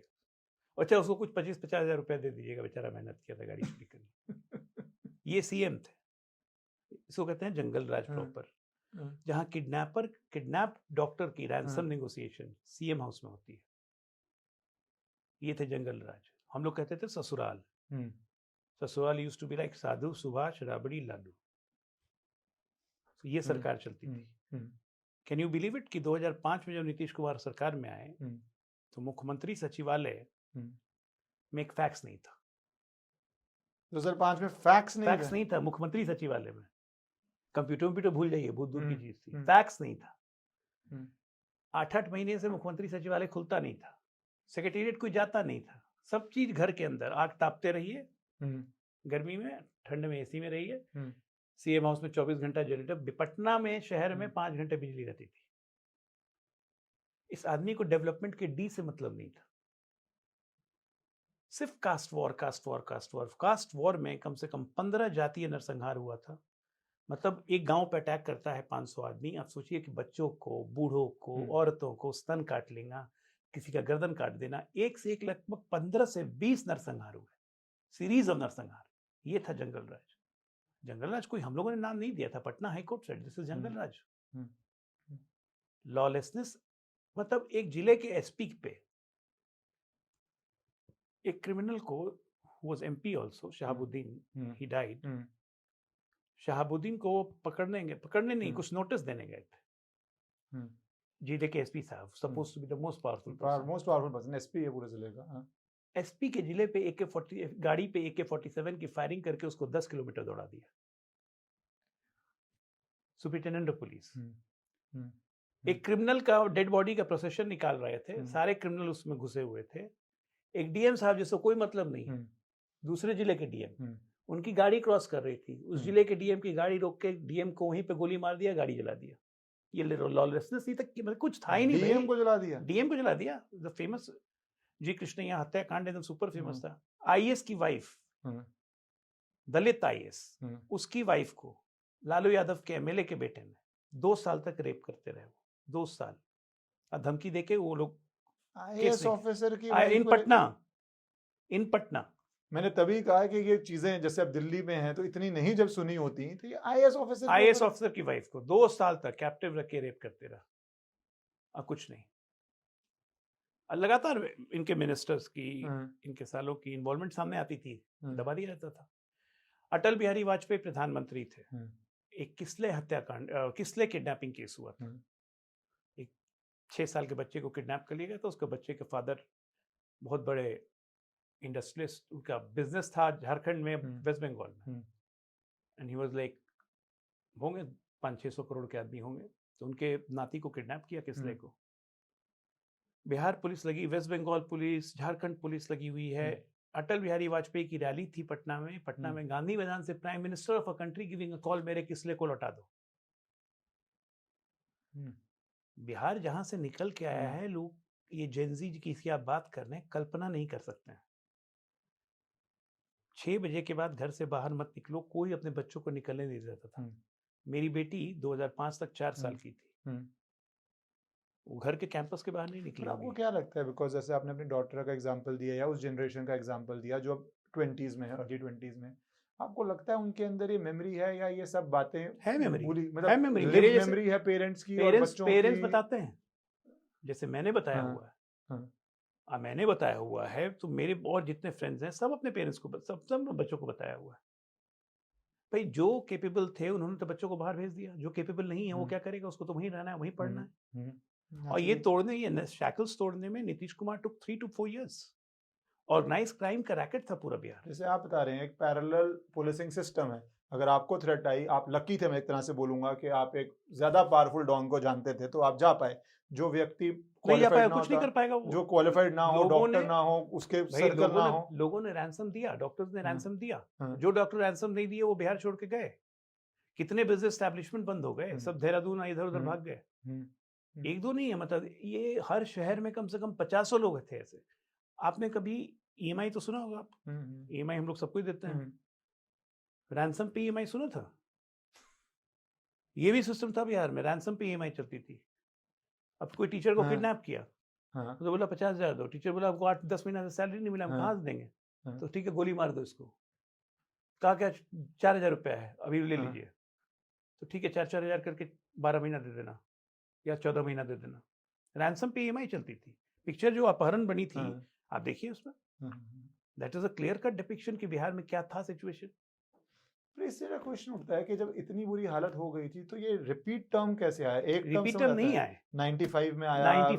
अच्छा उसको कुछ 25-50 हजार रुपया दे दीजिएगा, बेचारा मेहनत किया था गाड़ी चोरी करने। ये सीएम थे, इसको कहते हैं जंगल राज प्रॉपर। जहां किडनैप डॉक्टर की रैंसम नेगोशिएशन सीएम हाउस में होती है। ये थे जंगल राज। हम लोग कहते थे ससुराल। ससुराल used to be like Sadhu, Subhash, Rabri, Lalu. ये सरकार चलती थी। कैन यू बिलीव इट कि 2005 में जब नीतीश कुमार सरकार में आए तो मुख्यमंत्री सचिवालय में एक फैक्स नहीं था। 2005 में फैक्स नहीं था मुख्यमंत्री सचिवालय में। कंप्यूटर भूल जाइए, बहुत दूर की चीज थी। फैक्स नहीं था। 8-8 महीने से मुख्यमंत्री सचिवालय खुलता नहीं था, सेक्रेटेरिएट कोई जाता नहीं था। सब चीज घर के अंदर, आग तापते रहिए, गर्मी में, ठंड में एसी में रहिए। सीएम हाउस में 24 घंटा जनरेटर। पटना में शहर में 5 घंटे बिजली रहती थी। इस आदमी को डेवलपमेंट के डी से मतलब नहीं था, सिर्फ कास्ट वॉर में कम से कम 15 जातीय नरसंहार हुआ था। मतलब एक गांव पे अटैक करता है 500 आदमी। आप सोचिए कि बच्चों को, बूढ़ों को, औरतों को स्तन काट लेना, किसी का गर्दन काट देना। एक से एक लगभग 15 से 20 नरसंहार हुए, सीरीज ऑफ नरसंहार। ये था जंगल राज। जंगल राज कोई हम लोगों ने नाम नहीं दिया था, Patna high court said this is jungle Raj. Lawlessness, मतलब एक जिले के एसपी पे एक क्रिमिनल को, who was MP also, Shahabuddin, he died. Shahabuddin को पकड़ने नहीं, कुछ नोटिस देने गए थे जिले के एसपी साहब, suppose to be the most powerful person, SP है पूरे जिले का। एसपी के जिले पे गाड़ी पे AK-47 की फायरिंग करके उसको 10 किलोमीटर दौड़ा दिया। Superintendent of police. एक क्रिमिनल का डेड बॉडी का प्रोसेशन निकाल रहे थे, सारे क्रिमिनल उसमें घुसे हुए थे। एक डीएम साहब जिसको कोई मतलब नहीं, दूसरे जिले के डीएम, उनकी गाड़ी क्रॉस कर रही थी, उस जिले के डीएम की गाड़ी रोक के डीएम को वहीं पे गोली मार दिया, गाड़ी जला दिया। ये लॉलेसनेस ही तक, मतलब कुछ था ही नहीं। डीएम को जला दिया। द फेमस जी कृष्णैया हत्याकांड एकदम सुपर फेमस था। आईएएस की वाइफ, दलित आईएएस, उसकी वाइफ को लालू यादव के एमएलए के बेटे ने 2 साल तक रेप करते रहे। 2 साल धमकी देके वो लोग आईएएस ऑफिसर की इन पटना। मैंने तभी कहा कि ये चीजें जैसे अब दिल्ली में हैं तो इतनी नहीं जब सुनी होती, तो ये आईएएस ऑफिसर की वाइफ को 2 साल तक कैप्टिव रख के रेप करते रहा, और कुछ नहीं। लगातार इनके मिनिस्टर्स की, इनके सालों की इन्वॉल्वमेंट सामने आती थी, दबा दिया जाता था। अटल बिहारी वाजपेयी प्रधानमंत्री थे, एक किसले किडनैपिंग केस हुआ था। एक 6 साल के बच्चे को किडनैप कर लिया गया था। उसके बच्चे के फादर बहुत बड़े इंडस्ट्रियलिस्ट, उनका बिजनेस था झारखंड में, वेस्ट बंगाल में, एंड ही वाज लाइक, होंगे 500-600 करोड़ के आदमी होंगे, तो उनके नाती को किडनैप किया किसले को। बिहार पुलिस लगी, वेस्ट बंगाल पुलिस, झारखंड पुलिस लगी हुई है। अटल बिहारी वाजपेयी की रैली थी पटना में गांधी मैदान से prime minister of a country giving a call, मेरे किसले को लौटा दो। बिहार जहां से निकल के आया है, लोग ये जेनजी की आप बात कर रहे हैं, कल्पना नहीं कर सकते हैं। 6 बजे के बाद घर से बाहर मत निकलो, कोई अपने बच्चों को निकलने नहीं देता था। मेरी बेटी 2005 तक 4 साल की थी, वो घर के कैंपस के बाहर नहीं निकली। आपको क्या लगता है, बिकॉज जैसे आपने अपनी डॉटर का एग्जांपल दिया या उस जनरेशन का एग्जांपल दिया जो अब 20s में है, अर्ली 20s में, आपको लगता है उनके अंदर ये मेमोरी है या ये सब बातें है? मेमोरी मतलब है, मेमोरी मेमोरी है पेरेंट्स की और बच्चों की। पेरेंट्स बताते हैं, जैसे मैंने बताया हुआ है, मैंने बताया हुआ है, तो मेरे और जितने फ्रेंड्स हैं सब अपने पेरेंट्स को, सब बच्चों को बताया हुआ है। भाई जो केपेबल थे उन्होंने तो बच्चों को बाहर भेज दिया, जो केपेबल नहीं है वो क्या करेगा, उसको तो वहीं रहना है, वहीं पढ़ना है। और ये तोड़ने, ये शैकल्स तोड़ने में Nitish Kumar took 3 to 4 years। Organise crime का रैकेट था पूरा बिहार। जैसे आप बता रहे हैं एक पैरेलल पुलिसिंग सिस्टम है, अगर आपको थ्रेट आई, आप लकी थे, मैं एक तरह से बोलूंगा कि आप एक ज्यादा पावरफुल डॉन को जानते थे तो आप जा पाए। जो व्यक्ति नहीं जा पाया, ना कुछ नहीं कर पाएगा वो, जो क्वालिफाइड ना हो, डॉक्टर ना हो, उसके सर्कल ना हो। लोगों ने रैंसम दिया, डॉक्टर्स ने रैंसम दिया। जो डॉक्टर रैंसम नहीं दिए वो बिहार छोड़ के गए। कितने बिजनेस एस्टैब्लिशमेंट बंद हो गए, सब देहरादून इधर उधर भाग गए। एक दो नहीं है, मतलब ये हर शहर में कम से कम 50 लोग थे ऐसे। आपने कभी ईएमआई तो सुना होगा आप, ईएमआई हम लोग सबको ही देते हैं, रैंसम पे ईएमआई सुना था? ये भी सिस्टम था बिहार में, रैंसम पे ईएमआई चलती थी। अब कोई टीचर को किडनैप किया, तो बोला 50,000 दो, टीचर बोला आपको 8-10 महीना से सैलरी नहीं मिला, हम कहाँ से देंगे, तो ठीक है गोली मार दो इसको। कहा क्या 4,000 रुपया है अभी ले लीजिए, तो ठीक है 4-4 हजार करके 12 महीना दे देना या 14 महीना दे देना। रैंसम पे ईएमआई चलती थी। पिक्चर जो अपहरण बनी थी आप देखिए उसमें, that is a clear cut depiction कि बिहार में क्या था सिचुएशन। इससे एक क्वेश्चन उठता है कि जब इतनी बुरी हालत हो गई थी तो ये रिपीट टर्म कैसे आया? एक रिपीट टर्म नहीं आए, 95 में आया,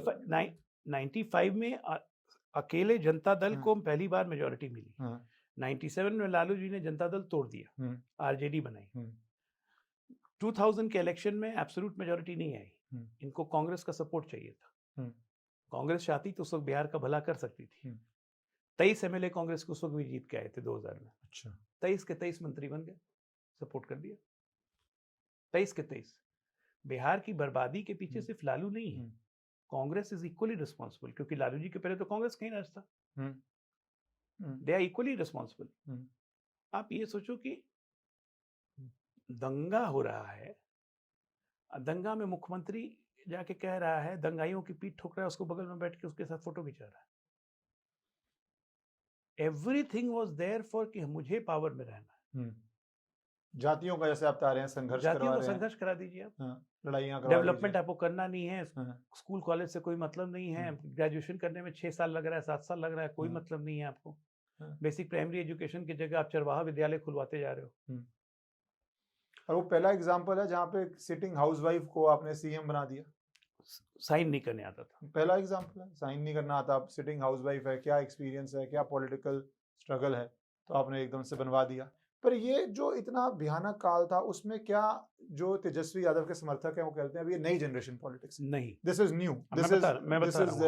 95 में अकेले जनता दल को पहली बार मेजोरिटी मिली। 97 में लालू जी ने जनता दल तोड़ दिया, आरजेडी बनाई। 2000 के इलेक्शन में एब्सोल्यूट मेजोरिटी नहीं आई, इनको कांग्रेस का सपोर्ट चाहिए था। कांग्रेस चाहती तो उस वक्त बिहार का भला कर सकती थी। 23 एमएलए कांग्रेस को उस वक्त भी जीत के आए थे 2000 में। अच्छा, 23 के 23 मंत्री बन गए, सपोर्ट कर दिया। 23 के 23। बिहार की बर्बादी के पीछे सिर्फ लालू नहीं है, कांग्रेस इज इक्वली रिस्पॉन्सिबल, क्योंकि लालू जी के पहले तो कांग्रेस कहीं राज था। They are equally responsible. आप ये सोचो कि दंगा हो रहा है, दंगा में मुख्यमंत्री जाके कह रहा है, दंगाइयों की पीठ ठोक रहा है, उसको बगल में बैठ के उसके साथ फोटो खिंचा रहा है। एवरीथिंग वाज देयर फॉर कि मुझे पावर में रहना है। जातियों का जैसे आप बता रहे हैं संघर्ष करवा रहे हैं, संघर्ष करा दीजिए आप, लड़ाइयां करवा, डेवलपमेंट आपको करना नहीं है, स्कूल कॉलेज से कोई मतलब नहीं है, ग्रेजुएशन करने में 6 साल लग रहा है, 7 साल लग रहा है, कोई मतलब नहीं है आपको। बेसिक प्राइमरी एजुकेशन की जगह आप चरवाहा विद्यालय खुलवाते जा रहे हो। और वो पहला एग्जाम्पल है जहाँ पे सिटिंग हाउसवाइफ को आपने सीएम बना दिया, साइन नहीं करने आता था। पहला एग्जाम्पल है, साइन नहीं करना आता, आप सिटिंग हाउसवाइफ है, क्या एक्सपीरियंस है, क्या पॉलिटिकल स्ट्रगल है, तो आपने एकदम से बनवा दिया। पर ये जो इतना भयानक काल था उसमें क्या जो तेजस्वी यादव के समर्थक हैं वो कहते हैं अब ये नई जनरेशन पॉलिटिक्स नहीं, this is new, this is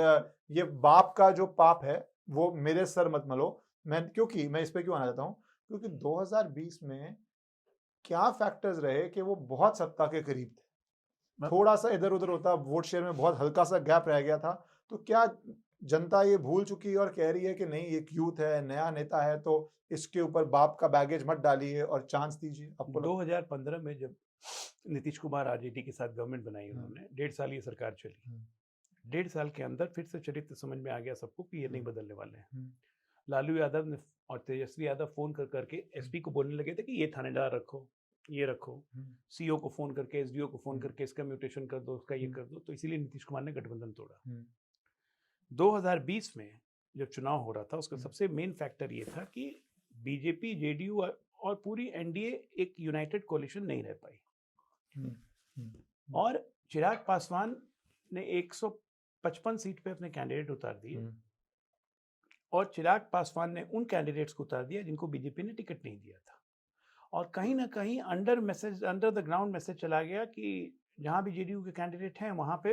ये बाप का जो पाप है वो मेरे सर मत मलो। क्योंकि मैं इस पे क्यों आना चाहता हूँ, क्योंकि 2020 में क्या फैक्टर्स रहे कि वो बहुत सत्ता के करीब थे, थोड़ा सा इधर उधर होता, वोट शेयर में बहुत हल्का सा गैप रह गया था, तो क्या जनता ये भूल चुकी है और कह रही है कि नहीं एक यूथ है, नया नेता है, तो इसके ऊपर बाप का बैगेज मत डालिए और चांस दीजिए? आपको 2015 में जब नीतीश कुमार आरजेडी के साथ गवर्नमेंट बनाई उन्होंने, 1.5 साल ये सरकार चली, 1.5 साल के अंदर फिर से चरित्र समझ में आ गया सबको कि ये नहीं बदलने वाले हैं। लालू यादव ने और तेजस्वी यादव फोन कर करके एसपी को बोलने लगे थे कि ये थानेदार रखो, ये रखो, सीओ को फोन करके, एसडीओ को फोन करके इसका म्यूटेशन कर दो, उसका ये कर दो, तो इसीलिए नीतीश कुमार ने गठबंधन तोड़ा। 2020 में जब चुनाव हो रहा था उसका सबसे मेन फैक्टर ये था कि बीजेपी, जेडीयू और पूरी एनडीए एक यूनाइटेड कोalition नहीं रह पाई, और चिराग पासवान ने 55 सीट पे अपने कैंडिडेट उतार दिए और चिराग पासवान ने उन कैंडिडेट्स को उतार दिया जिनको बीजेपी ने टिकट नहीं दिया था। और कहीं ना कहीं अंडर द ग्राउंड मैसेज चला गया कि जहां भी जेडीयू के कैंडिडेट हैं वहां पे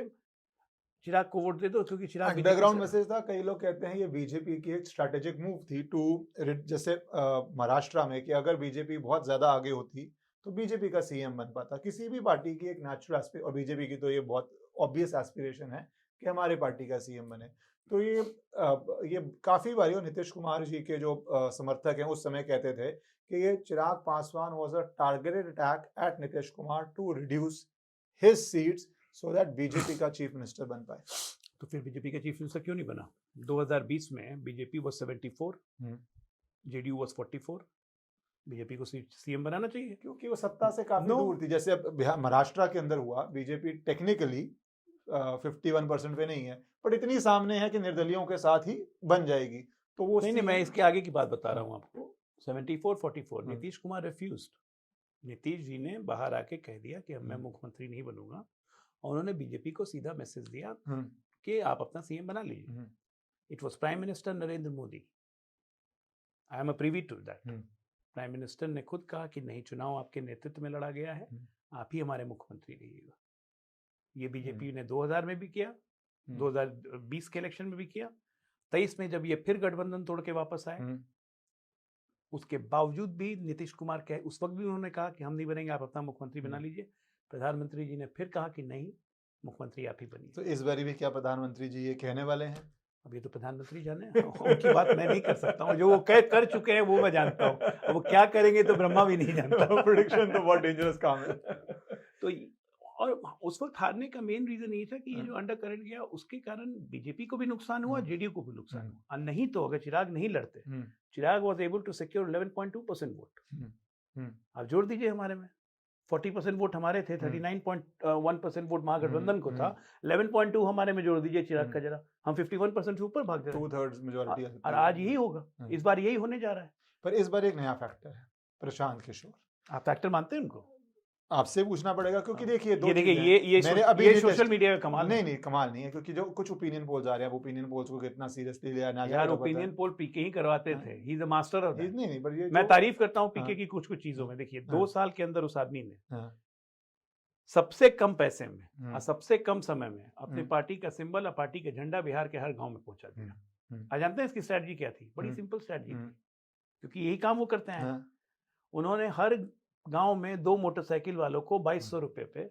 चिराग को वोट दे दो, क्योंकि चिराग अंडरग्राउंड मैसेज था। कई लोग कहते हैं ये बीजेपी की एक स्ट्रैटेजिक मूव थी टू, जैसे महाराष्ट्र में कि अगर बीजेपी बहुत ज्यादा आगे होती तो बीजेपी का सीएम बन पाता। किसी भी पार्टी की एक नेचुरल एस्पिरेशन, और बीजेपी की तो ये बहुत ऑब्वियस एस्पिरेशन है कि हमारे पार्टी का सीएम बने। तो ये काफी बारी, और नीतीश कुमार जी के जो समर्थक हैं उस समय कहते थे कि ये Chirag Paswan was a targeted attack at Nitish Kumar to reduce his seats so that BJP का चीफ मिनिस्टर बन पाए। तो फिर बीजेपी का चीफ मिनिस्टर क्यों नहीं बना? 2020 में BJP was 74, JDU was 44। BJP को सीएम बनाना चाहिए, क्योंकि वो सत्ता से काफी दूर थी। जैसे अब महाराष्ट्र के अंदर हुआ, बीजेपी टेक्निकली 51% पे नहीं है, बट इतनी सामने है कि निर्दलियों के साथ ही बन जाएगी। तो वो नहीं, मैं इसके आगे की बात बता रहा हूँ आपको। 74-44 नीतीश कुमार रिफ्यूज्ड। नीतीश जी ने बाहर आके कह दिया कि मैं मुख्यमंत्री नहीं बनूंगा, और उन्होंने बीजेपी को सीधा मैसेज दिया कि आप अपना सीएम बना लीजिए। It was prime minister Narendra Modi. I am a privy to that. Prime minister ने खुद कहा कि नहीं, चुनाव आपके नेतृत्व में लड़ा गया है, आप ही हमारे मुख्यमंत्री रहिएगा। ये बीजेपी ने 2000 में भी किया, 2020 के इलेक्शन में भी किया, 23 में जब ये फिर गठबंधन तोड़ के वापस आए, उसके बावजूद भी नीतीश कुमार के उस वक्त भी उन्होंने कहा कि हम नहीं बनेंगे, आप अपना मुख्यमंत्री बना लीजिए। प्रधानमंत्री जी ने फिर कहा कि नहीं, मुख्यमंत्री आप ही बनिए। तो इस बारी भी क्या प्रधानमंत्री जी ये कहने वाले हैं? अब ये तो प्रधानमंत्री जाने, उनकी बात मैं नहीं कर सकता हूँ। जो वो कर चुके हैं वो मैं जानता हूँ, अब वो क्या करेंगे तो ब्रह्मा भी नहीं जानता। प्रेडिक्शन तो बहुत डेंजरस काम है। तो और उस वक्त हारने का मेन रीजन ये था कि ये जो अंडर करंट गया, उसके कारण बीजेपी को भी नुकसान हुआ, जेडीयू को भी नुकसान हुआ। और नहीं तो अगर चिराग नहीं लड़ते, Chirag was able to secure 11.2% vote. आप जोड़ दीजिए, हमारे में 40% वोट हमारे थे, 39.1% वोट महागठबंधन को था, 11.2 हमारे में जोड़ दीजिए चिराग का, जरा हम 51% से ऊपर भाग गए, 2/3 मेजॉरिटी। और आज यही होगा, इस बार यही होने जा रहा है। पर इस बार एक नया फैक्टर है, प्रशांत किशोर। आप फैक्टर मानते हैं उनको? आपसे पूछना पड़ेगा, क्योंकि देखिए ये सोशल मीडिया का कमाल नहीं कमाल नहीं है, क्योंकि जो कुछ ओपिनियन पोल्स आ रहे हैं, ओपिनियन पोल्स को कितना सीरियसली लिया ना जाए। यार ओपिनियन पोल पीके ही करवाते थे, he is a master of that. नहीं, पर ये मैं तारीफ करता हूं पीके की कुछ चीजों में। देखिए 2 साल के अंदर उस आदमी ने सबसे कम पैसे में और सबसे कम समय में अपनी पार्टी का सिंबल और पार्टी का झंडा बिहार के हर गांव में पहुंचा दिया। आप जानते हैं इसकी स्ट्रेटजी क्या थी? बड़ी सिंपल स्ट्रेटजी थी, क्योंकि यही काम वो करते हैं। उन्होंने हर गांव में 2 मोटरसाइकिल वालों को 2200 रुपए पे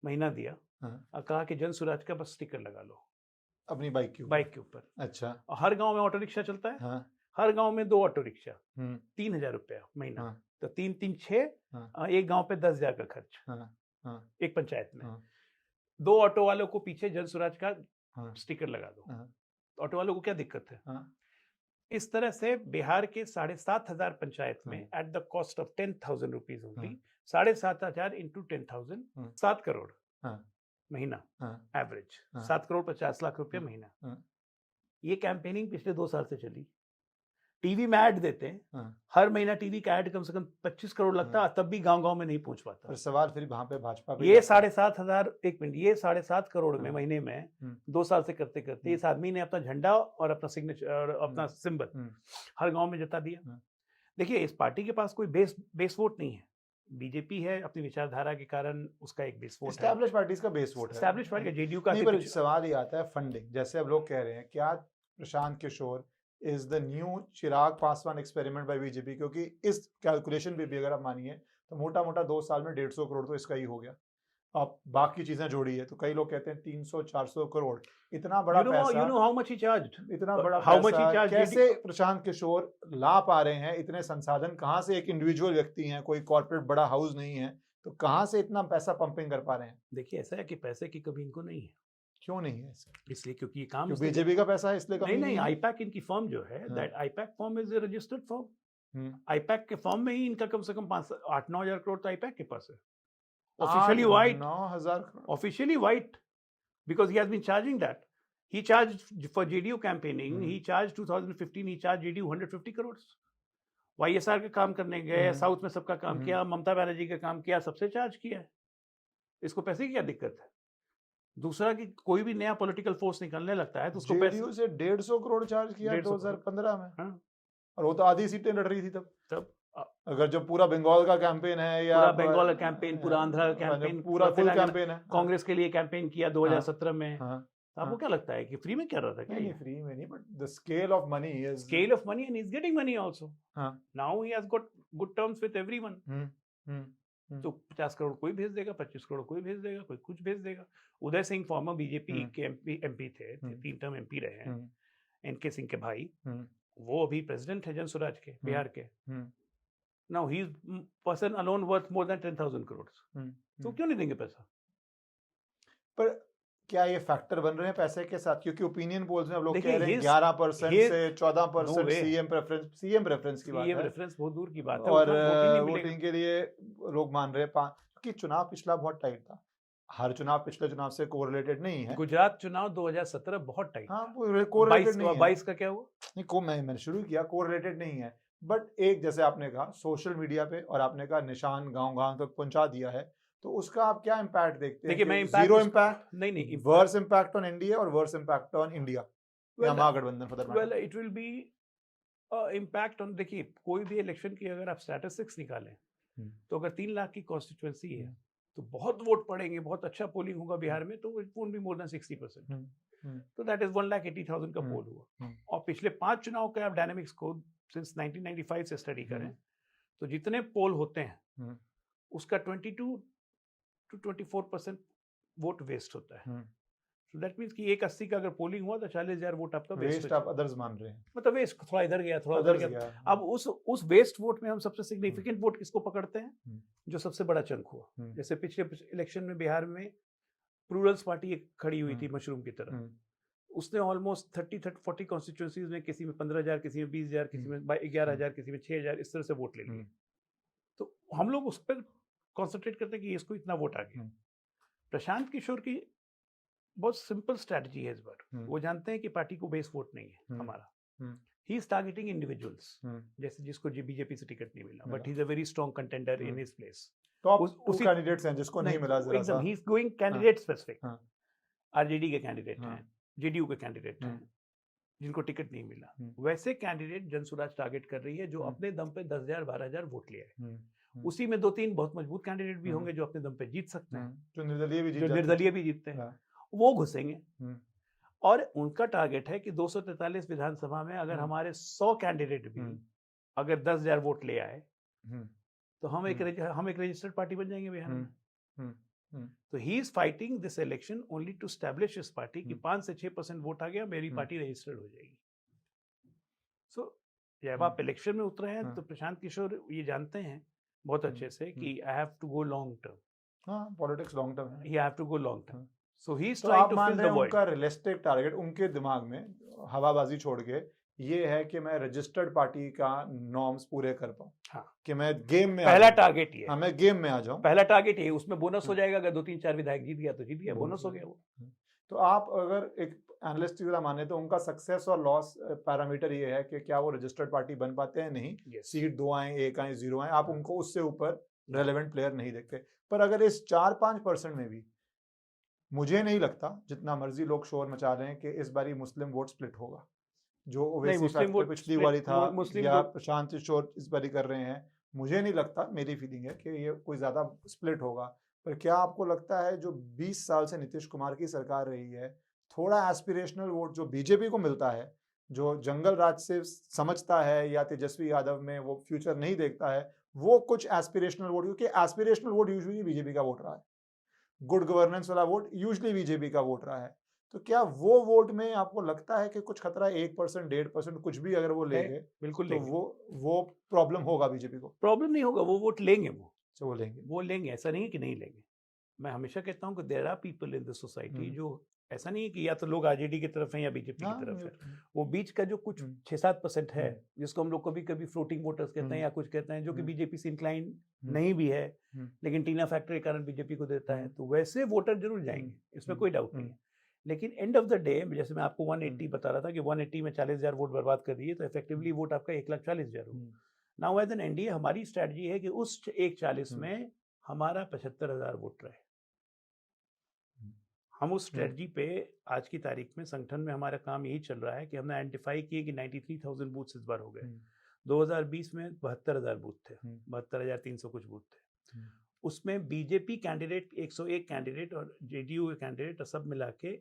महीना दिया और कहा कि जन स्वराज का बस स्टिकर लगा लो अपनी बाइक के ऊपर। अच्छा। और हर गांव में ऑटो रिक्शा चलता है, हर गांव में 2 ऑटो रिक्शा, 3000 रुपया महीना, तो 3-3 6, एक गांव पे 10,000 का खर्च एक पंचायत में। 2 ऑटो वालों को पीछे जन स्वराज का स्टिकर लगा दो, ऑटो वालों को क्या दिक्कत है? इस तरह से बिहार के 7,500 पंचायत में at the cost of 10,000 rupees only, 7,500 into 10,000, 7 crore महीना एवरेज, 7 करोड़ 50 लाख रुपए महीना। ये कैंपेनिंग पिछले 2 साल से चली। टीवी में ऐड देते हैं, हर महीना टीवी का ऐड कम से कम 25 करोड़ लगता है, तब भी गांव-गांव में नहीं पहुंच पाता। पर सवाल फिर वहां पे भाजपा पे, ये 7,500, एक मिनट, ये 7.5 करोड़ में महीने में 2 साल से करते करते इस आदमी ने अपना झंडा और अपना सिग्नेचर और अपना सिंबल हर गांव में जता दिया। देखिए इस पार्टी के पास कोई बेस वोट नहीं है। बीजेपी है अपनी विचारधारा के कारण, उसका एक बेस वोट है, एस्टैब्लिश पार्टीज का बेस वोट है, एस्टैब्लिश पार्टी का, जेडीयू का। पर सवाल ये आता है फंडिंग। जैसे अब लोग कह रहे हैं क्या Prashant Kishor is the new Chirag Paswan experiment by BJP, क्योंकि इस कैलकुलेशन पे भी अगर आप मानिए तो मोटा मोटा 2 साल में 150 करोड़ तो इसका ही हो गया। आप बाकी चीजें जोड़ी है तो कई लोग कहते हैं 300-400 करोड़, इतना बड़ा पैसा। You know how much he charged? इतना बड़ा पैसा कैसे प्रशांत किशोर ला पा रहे हैं? इतने संसाधन कहाँ से? एक इंडिविजुअल व्यक्ति हैं, कोई कॉर्पोरेट बड़ा हाउस नहीं है, तो कहाँ से इतना पैसा पंपिंग कर पा रहे हैं? देखिए ऐसा है कि पैसे की कभी इनको नहीं है। क्यों नहीं है ऐसा? इसलिए क्योंकि ये काम बीजेपी का पैसा है इसलिए नहीं, आईपैक इनकी फर्म जो है, that IUPAC firm is a registered firm. IUPAC के फर्म में ही इनका कम से कम 8-9 हजार करोड़ तो आईपैक के पास है, officially white, 9,000 officially white, because he has been charging that. He charged for JDU campaigning, he charged 2015, he charged JDU 150 crores. YSR का काम करने गए, साउथ में सबका काम किया, ममता बनर्जी का काम किया, सबसे चार्ज किया है। इसको पैसे की क्या दिक्कत है? दूसरा कि कोई भी नया पॉलिटिकल फोर्स निकलने लगता है तो उसको जेडीयू से 150 करोड़ चार्ज किया 150 2015 में। हाँ। और वो तो आधी सीटें लड़ रही थी तब अ, अगर जो पूरा बंगाल का कैंपेन है या पूरा बंगाल का कैंपेन, पूरा आंध्रा का कैंपेन, पूरा फुल कैंपेन है, कांग्रेस के लिए कैंपेन किया 2017 में। हाँ, तो आपको क्या लगता है कि फ्री में कर रहा था क्या? नहीं फ्री में नहीं, but the scale of money is scale of money and he is getting money also. Now he has got good terms with everyone. तो 50 करोड़ कोई भेज देगा, 25 करोड़ कोई भेज देगा, कोई कुछ भेज देगा। उदय सिंह फॉर्मर बीजेपी के एमपी थे, 3 टर्म एमपी रहे हैं, एनके सिंह के भाई, वो अभी प्रेसिडेंट है जन स्वराज के, बिहार के। Now he is person alone worth more than 10,000 crore. तो क्यों नहीं देंगे पैसा? पर क्या ये फैक्टर बन रहे हैं पैसे के साथ? क्योंकि ओपिनियन पोल्स में अब लोग देखिए, कह रहे हैं his- 11% his- से 14% No way. सीएम प्रेफरेंस की बात ये है। रेफरेंस बहुत दूर की बात है, और उतना वोट ही नहीं मिलेगा। वोटिंग के लिए लोग मान रहे हैं क्योंकि चुनाव पिछला बहुत टाइट था। हर चुनाव पिछले चुनाव से कोरिलेटेड नहीं है। गुजरात चुनाव 2017 बहुत टाइट हाँ, था। कोरिलेटेड नहीं है। 22 का क्या हुआ? नहीं को मैंने शुरू किया, कोरिलेटेड नहीं है। बट एक जैसे आपने कहा सोशल मीडिया पे, और आपने कहा निशान गांव-गांव तक पहुंचा दिया है, तो उसका आप क्या इम्पैक्ट देखते हैं? देखिए, मैं जीरो इम्पैक्ट, नहीं, वर्स इम्पैक्ट ऑन एनडीए और वर्स इम्पैक्ट ऑन इंडिया या Mahagathbandhan for that matter? Well it will be impact on, देखिए कोई भी इलेक्शन की अगर आप स्टैटिस्टिक्स निकालें तो अगर 3 लाख की कॉन्स्टिट्यूएंसी है तो बहुत वोट पड़ेंगे, बहुत अच्छा पोलिंग होगा बिहार में, तो it won't be more than 60%। तो दैट इज 1,80,000 का पोल हुआ। और पिछले 5 चुनाव के आप डायनामिक्स को सिंस 1995 से स्टडी करें तो जितने पोल होते हैं उसका 22 to 24% वोट वेस्ट होता है। So that means कि 180 का अगर पोलिंग हुआ तो 40,000 वोट आपका वेस्ट आप अदर्स मान रहे हैं? मतलब वेस्ट, थोड़ा इधर गया, थोड़ा उधर गया। अब उस वेस्ट वोट में हम सबसे सिग्निफिकेंट वोट किसको पकड़ते हैं? जो सबसे बड़ा चंक हुआ। जैसे पिछले इलेक्शन में बिहार में प्लूरल्स पार्टी एक खड़ी हुई थी मशरूम की तरह, उसने ऑलमोस्ट 30-40 कॉन्स्टिट्यूएंसीज में किसी में 15,000, किसी में 20,000, किसी में 11,000, किसी में 6,000, इस तरह से वोट ले लिए। तो हम लोग उस पर कॉन्सेंट्रेट करते हैं कि इसको इतना वोट आ गया। प्रशांत किशोर की बहुत सिंपल स्ट्रैटेजी है इस बार। वो जानते हैं कि पार्टी को बेस वोट नहीं है हमारा। ही इज टारगेटिंग इंडिविजुअल्स, जैसे जिसको बीजेपी से टिकट नहीं मिला, but he is a very strong contender in his place. Top 2 candidates हैं जिसको नहीं मिला जरा सा। He is going candidate specific. RJD के कैंडिडेट हैं, जेडीयू के कैंडिडेट हैं जिनको टिकट नहीं मिला। वैसे कैंडिडेट जन स्वराज टारगेट कर रही है जो अपने दम पे 10,000 12,000 वोट ले आए। उसी में 2-3 बहुत मजबूत कैंडिडेट भी होंगे जो अपने दम पे जीत सकते हैं, जो निर्दलीय भी जीतते हैं, वो घुसेंगे। और उनका टारगेट है कि 243 विधानसभा में अगर हमारे 100 कैंडिडेट भी अगर 10,000 वोट ले आए तो हम एक रजिस्टर्ड पार्टी बन जाएंगे बिहार में। तो he is fighting this election only to establish his party कि 5 से 6% वोट आ गया, मेरी पार्टी रजिस्टर्ड हो जाएगी। सो जब आप इलेक्शन में उतरे हैं तो प्रशांत किशोर ये जानते हैं बहुत अच्छे से कि I have to go long term. हाँ, पॉलिटिक्स लॉन्ग टर्म है। He have to go long term. So he is तो ट्राइंग आप टू मान फिल रहे द हैं वॉइड। उनका रियलिस्टिक टारगेट उनके दिमाग में हवाबाजी छोड़ के ये है कि मैं रजिस्टर्ड पार्टी का नॉर्म्स पूरे कर पाऊं। हाँ, कि मैं गेम में पहला टारगेट ये है। हाँ, मैं गेम में आ जाऊं। पहला टारगेट ये, उसमें बोनस हो जाएगा। अगर 2-3-4 विधायक जीत गया तो जीत गया, बोनस हो गया वो। तो आप अगर एक एनालिस्ट की तरह माने तो उनका सक्सेस और लॉस पैरामीटर ये है कि क्या वो रजिस्टर्ड पार्टी बन पाते हैं? नहीं। सीट 2 आए, 1 आए, 0 आए, आप उनको उससे ऊपर रेलेवेंट प्लेयर नहीं देखते। पर अगर इस 4-5% में भी मुझे नहीं लगता, जितना मर्जी लोग शोर मचा रहे हैं, कि इस बारी मुस्लिम वोट स्प्लिट होगा। जो ओवैसी फैक्टर पिछली बारी था या प्रशांत किशोर इस बारी कर रहे हैं, मुझे नहीं लगता, मेरी फीलिंग है कि ये कोई ज्यादा स्प्लिट होगा। पर क्या आपको लगता है जो 20 साल से नीतीश कुमार की सरकार रही है, थोड़ा एस्पिरेशनल वोट जो बीजेपी को मिलता है, जो जंगल राज से समझता है या तेजस्वी यादव में वो फ्यूचर नहीं देखता है, वो कुछ एस्पिरेशनल वोट, क्योंकि एस्पिरेशनल वोट यूजुअली बीजेपी का वोट रहा है, गुड गवर्नेंस वाला वोट यूजुअली बीजेपी का वोट रहा है। तो क्या वो वोट में आपको लगता है कि कुछ खतरा, 1%, 1.5% कुछ भी अगर वो ले गए, बिल्कुल तो वो प्रॉब्लम होगा बीजेपी को? प्रॉब्लम नहीं होगा, वो वोट लेंगे। वो लेंगे, ऐसा नहीं है कि नहीं लेंगे। मैं हमेशा कहता हूं कि there are people in the society जो, ऐसा नहीं है कि या तो लोग आरजेडी की तरफ हैं या बीजेपी की तरफ है, वो बीच का जो कुछ 6-7% है जिसको हम लोग कभी कभी फ्लोटिंग वोटर्स कहते हैं या कुछ कहते हैं, जो कि बीजेपी से इंक्लाइन नहीं भी है लेकिन टीना फैक्टर के कारण बीजेपी को देता है, तो वैसे वोटर जरूर जाएंगे, इसमें कोई डाउट नहीं है। लेकिन एंड ऑफ द डे, जैसे मैं आपको 180 बता रहा था कि 180 में 40,000 वोट बर्बाद कर दिए, तो इफेक्टिवली वोट आपका 1,40,000 हो। नाउ एज एन एनडीए हमारी स्ट्रेटजी है कि उस 140 में हमारा 75,000 वोट रहे। हम उस स्ट्रेटजी पे आज की तारीख में संगठन में हमारा काम यही चल रहा है कि हमने आइडेंटिफाई किए कि 93,000 बूथ इस बार हो गए। 2020 में 72,000 बूथ थे, 72,300 कुछ बूथ थे। उसमें बीजेपी कैंडिडेट 101 कैंडिडेट और जेडीयू के कैंडिडेट सब मिला के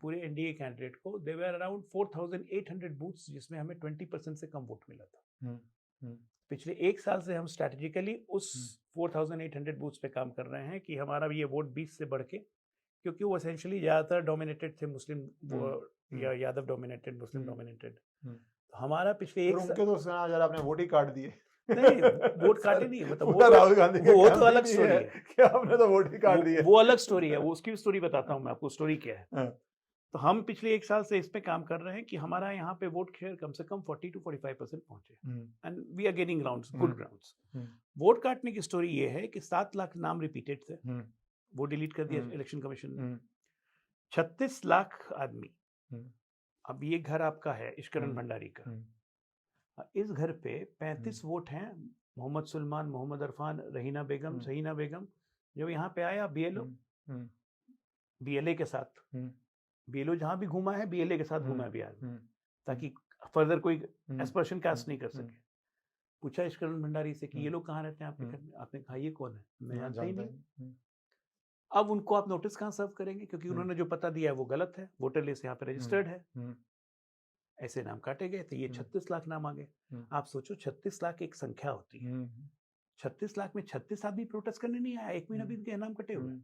पूरे एनडीए कैंडिडेट को दे वर अराउंड 4,800 बूथ्स, जिसमें हमें 20% से कम वोट मिला था। पिछले एक साल से हम स्ट्रैटेजिकली उस 4,800 बूथ्स पे काम कर रहे हैं कि हमारा ये वोट 20 से बढ़ के, क्योंकि वो एसेंशियली ज्यादातर डोमिनेटेड थे मुस्लिम या यादव डोमिनेटेड, मुस्लिम डोमिनेटेड। हमारा पिछले एक साल तो सुना जरा आपने वोट ही काट दिए। नहीं, वोट काटे नहीं, मतलब राहुल गांधी वो तो अलग स्टोरी है कि आपने तो वोट ही काट दिए। वो अलग स्टोरी है, वो उसकी स्टोरी बताता हूँ मैं आपको, स्टोरी क्या है। तो हम पिछले एक साल से इस पे काम कर रहे हैं कि हमारा यहाँ पे वोट शेयर कम से कम 40 to 45% पहुंचे, and we are gaining grounds, good grounds. Vote काटने की स्टोरी ये है कि 7 लाख नाम रिपीटेड थे, वो डिलीट कर दिया इलेक्शन कमीशन ने। 36 लाख आदमी, अब ये घर आपका है इश्करण भंडारी का, इस घर पे 35 वोट हैं मोहम्मद सुलमान, मोहम्मद अरफान, रहीना बेगम, सहीना बेगम, जब यहाँ पे आया बीएलए के साथ, बीएलओ जहां भी घूमा है बीएलए के साथ घूमा है बिहार में, ताकि फर्दर कोई एस्पर्शन कास्ट नहीं कर सके। पूछा इश्करण भंडारी से कि ये लोग कहाँ रहते हैं आपके घर में, आपने कहा ये कौन है, मैं जानता ही नहीं। अब उनको आप नोटिस कहाँ सर्व करेंगे, क्योंकि उन्होंने जो पता दिया है वो गलत है, वोटर लिस्ट यहाँ पे रजिस्टर्ड है। ऐसे नाम काटे गए थे, ये 36 लाख नाम आ गए। आप सोचो 36 लाख एक संख्या होती है, 36 लाख में 36 आदमी प्रोटेस्ट करने नहीं आया, एक महीना भी इनके नाम कटे हुए।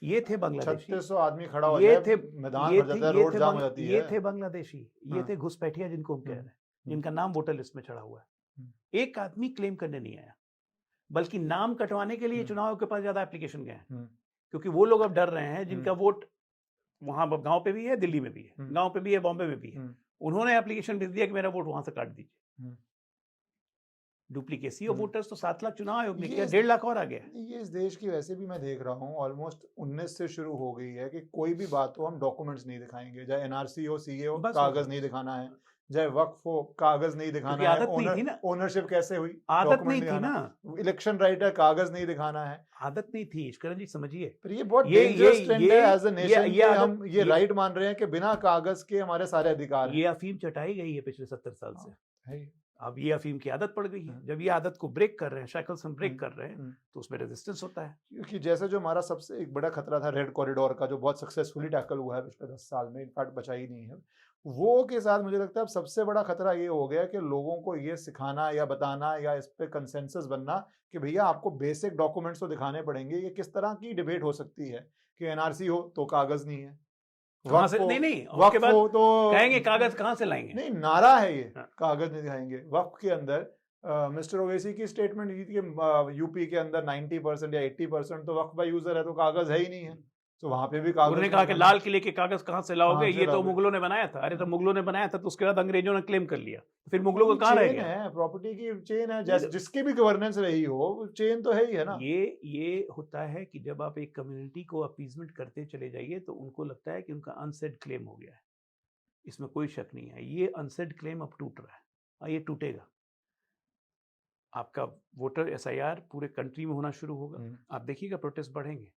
ये थे बांग्लादेशी, 3600 आदमी खड़ा हो जाए, मैदान भर जाता है, रोड जाम हो जाती है। ये थे बांग्लादेशी, ये थे घुसपैठिया जिनको हम कह रहे हैं, जिनका नाम वोटर लिस्ट में चढ़ा हुआ है। एक आदमी क्लेम करने नहीं आया, बल्कि नाम कटवाने के लिए चुनाव के पास ज्यादा एप्लीकेशन गए हैं, क्योंकि वो लोग अब डर रहे हैं जिनका वोट वहां गांव पे भी है, दिल्ली में भी है, गांव पे भी है, बॉम्बे में भी है, उन्होंने एप्लीकेशन भेज दिया कि मेरा वोट वहां से काट दीजिए। डुप्लीकेसी ऑफ वोटर्स तो 7 लाख चुनाव आयोग ने किया, 1.5 लाख और आ गया। ये इस देश की वैसे भी मैं देख रहा हूँ ऑलमोस्ट 19 से शुरू हो गई है कि कोई भी बात हो हम डॉक्यूमेंट्स नहीं दिखाएंगे, चाहे एनआरसी हो, सीए हो, कागज नहीं दिखाना है, चाहे वक्फ हो, कागज नहीं दिखाना है, ओनरशिप कैसे हुई, आदत नहीं थी ना, इलेक्शन राइट है, कागज नहीं दिखाना है, आदत नहीं थी। इश्करण जी समझिए, पर ये बहुत डेंजरस ट्रेंड है एज अ नेशन, हम ये राइट मान रहे हैं कि बिना कागज के हमारे सारे अधिकार। ये अफीम चटाई गई है पिछले 70 साल से, अब ये अफीम की आदत पड़ गई है। जब ये आदत को ब्रेक कर रहे हैं, शैकल्स हम ब्रेक कर रहे हैं, तो उसमें रेजिस्टेंस होता है। क्योंकि जैसे जो हमारा सबसे एक बड़ा खतरा था रेड कॉरिडोर का, जो बहुत सक्सेसफुली टैकल हुआ है पिछले 10 साल में, इनफैक्ट बचा ही नहीं है, वो के साथ मुझे लगता है अब सबसे बड़ा खतरा ये हो गया कि लोगों को ये सिखाना या बताना या इस पे कंसेंसस बनना कि भैया आपको बेसिक डॉक्यूमेंट्स तो दिखाने पड़ेंगे। ये किस तरह की डिबेट हो सकती है कि एनआरसी हो तो कागज नहीं है, नहीं उसके बाद तो कहेंगे कागज कहां से लाएंगे, नहीं नारा है ये, कागज नहीं दिखाएंगे। वक्फ के अंदर मिस्टर ओवैसी की स्टेटमेंट ये थी कि यूपी के अंदर 90% या 80% तो वक्फ बाय यूजर है, तो कागज है ही नहीं है, तो वहां पे भी कागज। उन्होंने कहा कि लाल किले के कागज कहां से लाओगे, ये तो मुगलों ने बनाया था। अरे तो मुगलों ने बनाया था तो उसके बाद अंग्रेजों ने क्लेम कर लिया, फिर मुगलों को कहां रह गया? प्रॉपर्टी की चेन है, जिसकी भी गवर्नेंस रही हो, चेन तो है ही है ना। ये होता है कि जब आप एक कम्युनिटी को अपीजमेंट करते चले जाइए तो उनको लगता है कि उनका अनसेड क्लेम हो गया है, इसमें कोई शक नहीं है। ये अनसेड क्लेम अब टूट रहा है और ये टूटेगा। आपका वोटर SIR पूरे कंट्री में होना शुरू होगा, आप देखिएगा प्रोटेस्ट बढ़ेंगे।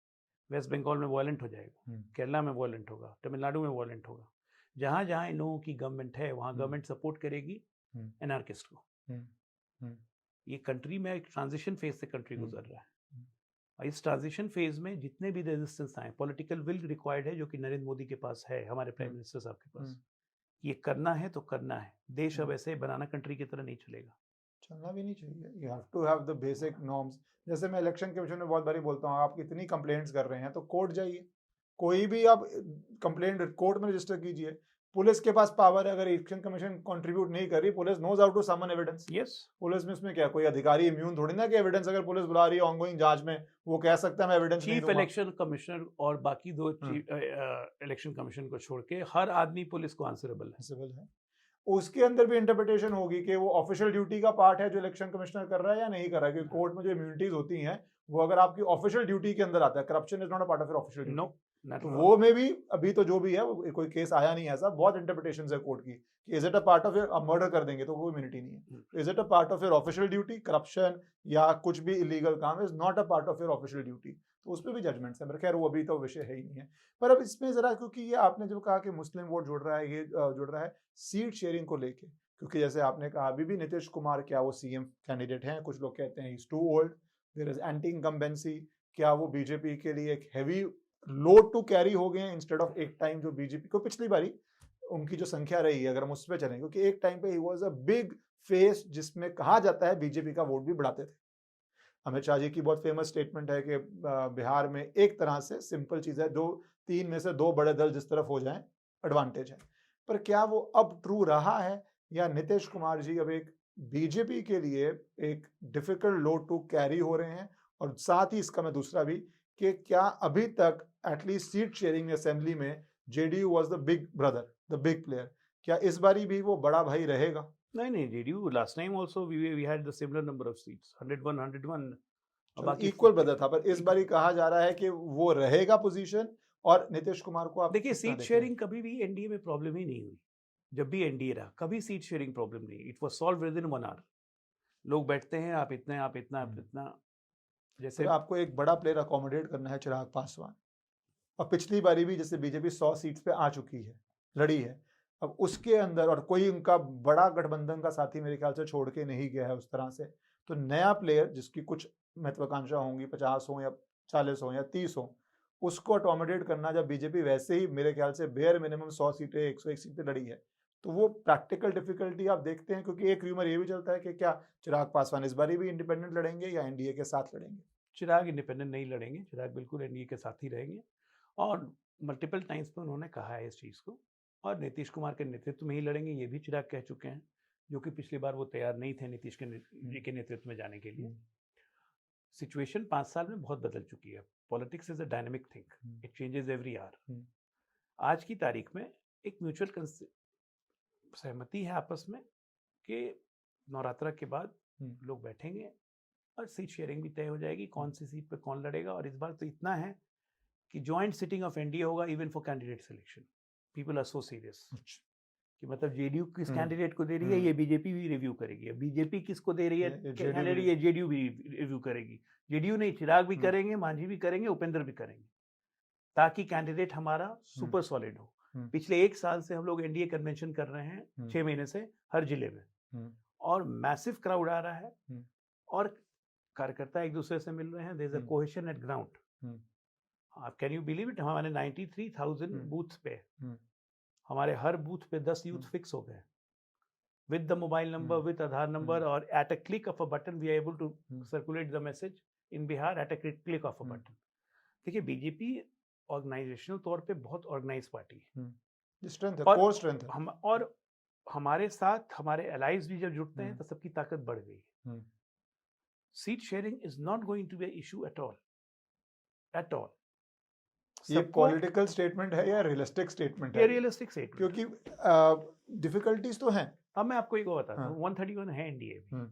वेस्ट बंगाल में वायलेंट हो जाएगा, केरला में वायलेंट होगा, तमिलनाडु में वायलेंट होगा। जहां जहां इन लोगों की गवर्नमेंट है वहां गवर्नमेंट सपोर्ट करेगी एनार्किस्ट को। ये कंट्री में एक ट्रांजिशन फेज से कंट्री गुजर रहा है, और इस ट्रांजिशन फेज में जितने भी रेजिस्टेंस आए, पॉलिटिकल विल रिक्वायर्ड है, जो कि नरेंद्र मोदी के पास है, हमारे प्राइम मिनिस्टर साहब के पास। ये करना है तो करना है। देश अब ऐसे बनाना कंट्री की तरह नहीं चलेगा, चलना भी नहीं चाहिए। You have to have the basic norms. जैसे मैं इलेक्शन कमीशन में बहुत बारी बोलता हूँ, आप इतनी कंप्लेंट्स कर रहे हैं तो कोर्ट जाइए, कोई भी आप कंप्लेंट कोर्ट में रजिस्टर कीजिए। पुलिस के पास पावर है, अगर इलेक्शन कमीशन कंट्रीब्यूट नहीं कर रही, police knows how to summon evidence. Yes, police में इसमें क्या कोई अधिकारी इम्यून थोड़ी ना कि एविडेंस अगर पुलिस बुला रही है ऑनगोइंग जांच में, वो कह सकता है मैं एविडेंस नहीं दूंगा। चीफ इलेक्शन कमिश्नर और बाकी 2 इलेक्शन कमीशन को छोड़ के हर आदमी पुलिस को आंसरेबल है। उसके अंदर भी इंटरप्रिटेशन होगी कि वो ऑफिशियल ड्यूटी का पार्ट है जो इलेक्शन कमिश्नर कर रहा है या नहीं कर रहा है, क्योंकि कोर्ट में जो इम्यूनिटीज होती हैं वो अगर आपकी ऑफिशियल ड्यूटी के अंदर आता है, corruption is not a part of your official duty. तो वो में भी अभी तो जो भी है वो कोई केस आया नहीं ऐसा, बहुत इंटरप्रिटेशन है कोर्ट की कि is it a part of your, अब मर्डर कर देंगे तो कोई इम्यूनिटी नहीं है। Is it a part of your official duty? Corruption या कुछ भी इलीगल काम is not a part of your official duty. तो उस पर भी जजमेंट्स है, पर खैर वो अभी तो विषय है ही नहीं है। पर अब इसमें जरा, क्योंकि ये आपने जो कहा कि मुस्लिम वोट जुड़ रहा है, ये जुड़ रहा है सीट शेयरिंग को लेके, क्योंकि जैसे आपने कहा अभी भी नीतीश कुमार क्या वो सीएम कैंडिडेट हैं, कुछ लोग कहते हैं is too old, there is anti incumbency, क्या वो बीजेपी के लिए एक हैवी लोड टू कैरी हो गए हैं इंस्टेड ऑफ एक टाइम जो बीजेपी को पिछली बारी उनकी जो संख्या रही है, अगर हम उस पर चलें, क्योंकि एक टाइम पे he was a big face जिसमें कहा जाता है बीजेपी का वोट भी बढ़ाते थे। अमित शाह जी की बहुत फेमस स्टेटमेंट है कि बिहार में एक तरह से सिंपल चीज है, दो तीन में से दो बड़े दल जिस तरफ हो जाएं एडवांटेज है। पर क्या वो अब ट्रू रहा है, या नीतीश कुमार जी अब एक बीजेपी के लिए एक डिफिकल्ट लोड टू कैरी हो रहे हैं? और साथ ही इसका मैं दूसरा भी कि क्या अभी तक एटलीस्ट सीट शेयरिंग असेंबली में JDU was the big brother, the big player, क्या इस बारी भी वो बड़ा भाई रहेगा? नहीं, JDU last time also we had the similar number of seats, 101 बाकी इक्वल ब्रदर था, पर इस बारी कहा जा रहा है कि वो रहेगा पोजीशन और नीतीश कुमार को आप देखिए सीट शेयरिंग कभी भी एनडीए में प्रॉब्लम ही नहीं हुई। जब भी एनडीए रहा कभी सीट शेयरिंग प्रॉब्लम नहीं, it was solve within 1 hour. लोग बैठते हैं, आप इतना आप इतना आप इतना, जैसे आपको एक बड़ा प्लेयर अकोमोडेट करना है, चिराग पासवान, और पिछली बारी भी जैसे बीजेपी 100 सीट्स पे आ चुकी है, लड़ी है, अब उसके अंदर और कोई उनका बड़ा गठबंधन का साथी मेरे ख्याल से छोड़ के नहीं गया है उस तरह से, तो नया प्लेयर जिसकी कुछ महत्वाकांक्षा होंगी, 50 हो या 40 हो या 30 हो, उसको अकोमोडेट करना, जब बीजेपी वैसे ही मेरे ख्याल से बेयर मिनिमम 100 सीटें 101 सीटें लड़ी है, तो वो प्रैक्टिकल डिफिकल्टी आप देखते हैं? क्योंकि एक र्यूमर ये भी चलता है कि क्या चिराग पासवान इस बारी भी इंडिपेंडेंट लड़ेंगे या एनडीए के साथ लड़ेंगे? चिराग इंडिपेंडेंट नहीं लड़ेंगे, चिराग बिल्कुल एनडीए के साथ ही रहेंगे, और मल्टीपल टाइम्स पे उन्होंने कहा है इस चीज़ को, और नीतीश कुमार के नेतृत्व में ही लड़ेंगे, ये भी चिराग कह चुके हैं, जो कि पिछली बार वो तैयार नहीं थे नीतीश जी के नेतृत्व में जाने के लिए। सिचुएशन 5 साल में बहुत बदल चुकी है। Politics is a dynamic thing, it changes every hour. आज की तारीख में एक म्यूचुअल सहमति है आपस में कि नवरात्रा के बाद लोग बैठेंगे और सीट शेयरिंग भी तय हो जाएगी, कौन सी सीट पे कौन लड़ेगा। और इस बार तो इतना है कि जॉइंट सिटिंग ऑफ एनडीए होगा even for candidate selection. People are so serious कि मतलब जेडीयू किस कैंडिडेट को दे रही है, ये बीजेपी भी रिव्यू करेगी, बीजेपी किसको दे रही है कैंडिडेट, ये जेडीयू भी रिव्यू करेगी। जेडीयू नहीं, चिराग भी करेंगे, मांझी भी करेंगे, उपेंद्र भी करेंगे, ताकि कैंडिडेट हमारा सुपर सॉलिड हो। पिछले 1 साल से हम लोग एनडीए कन्वेंशन कर रहे हैं, 6 महीने से हर जिले में, और मैसिव क्राउड आ रहा है और कार्यकर्ता एक दूसरे से मिल रहे हैं, there is a cohesion at ground. आप कैन यू बिलीव इट, हमारे 93,000 बूथ पे, हमारे हर बूथ पे 10 यूथ फिक्स हो गए with the mobile number, with Aadhaar number, और at a click of a button we are able to circulate the message in Bihar at a click of a button. देखिए BJP organisational तौर पे बहुत organise party है, strength है, core strength है, और हमारे साथ हमारे एलाइज भी जब जुड़ते हैं तो सबकी ताकत बढ़ गई है। Seat sharing is not going to be an issue at all. ये पॉलिटिकल स्टेटमेंट है या रियलिस्टिक स्टेटमेंट है? ये रियलिस्टिक स्टेटमेंट, क्योंकि डिफिकल्टीज तो हैं। अब मैं आपको एक और बताता हूँ, 131 है एनडीए में,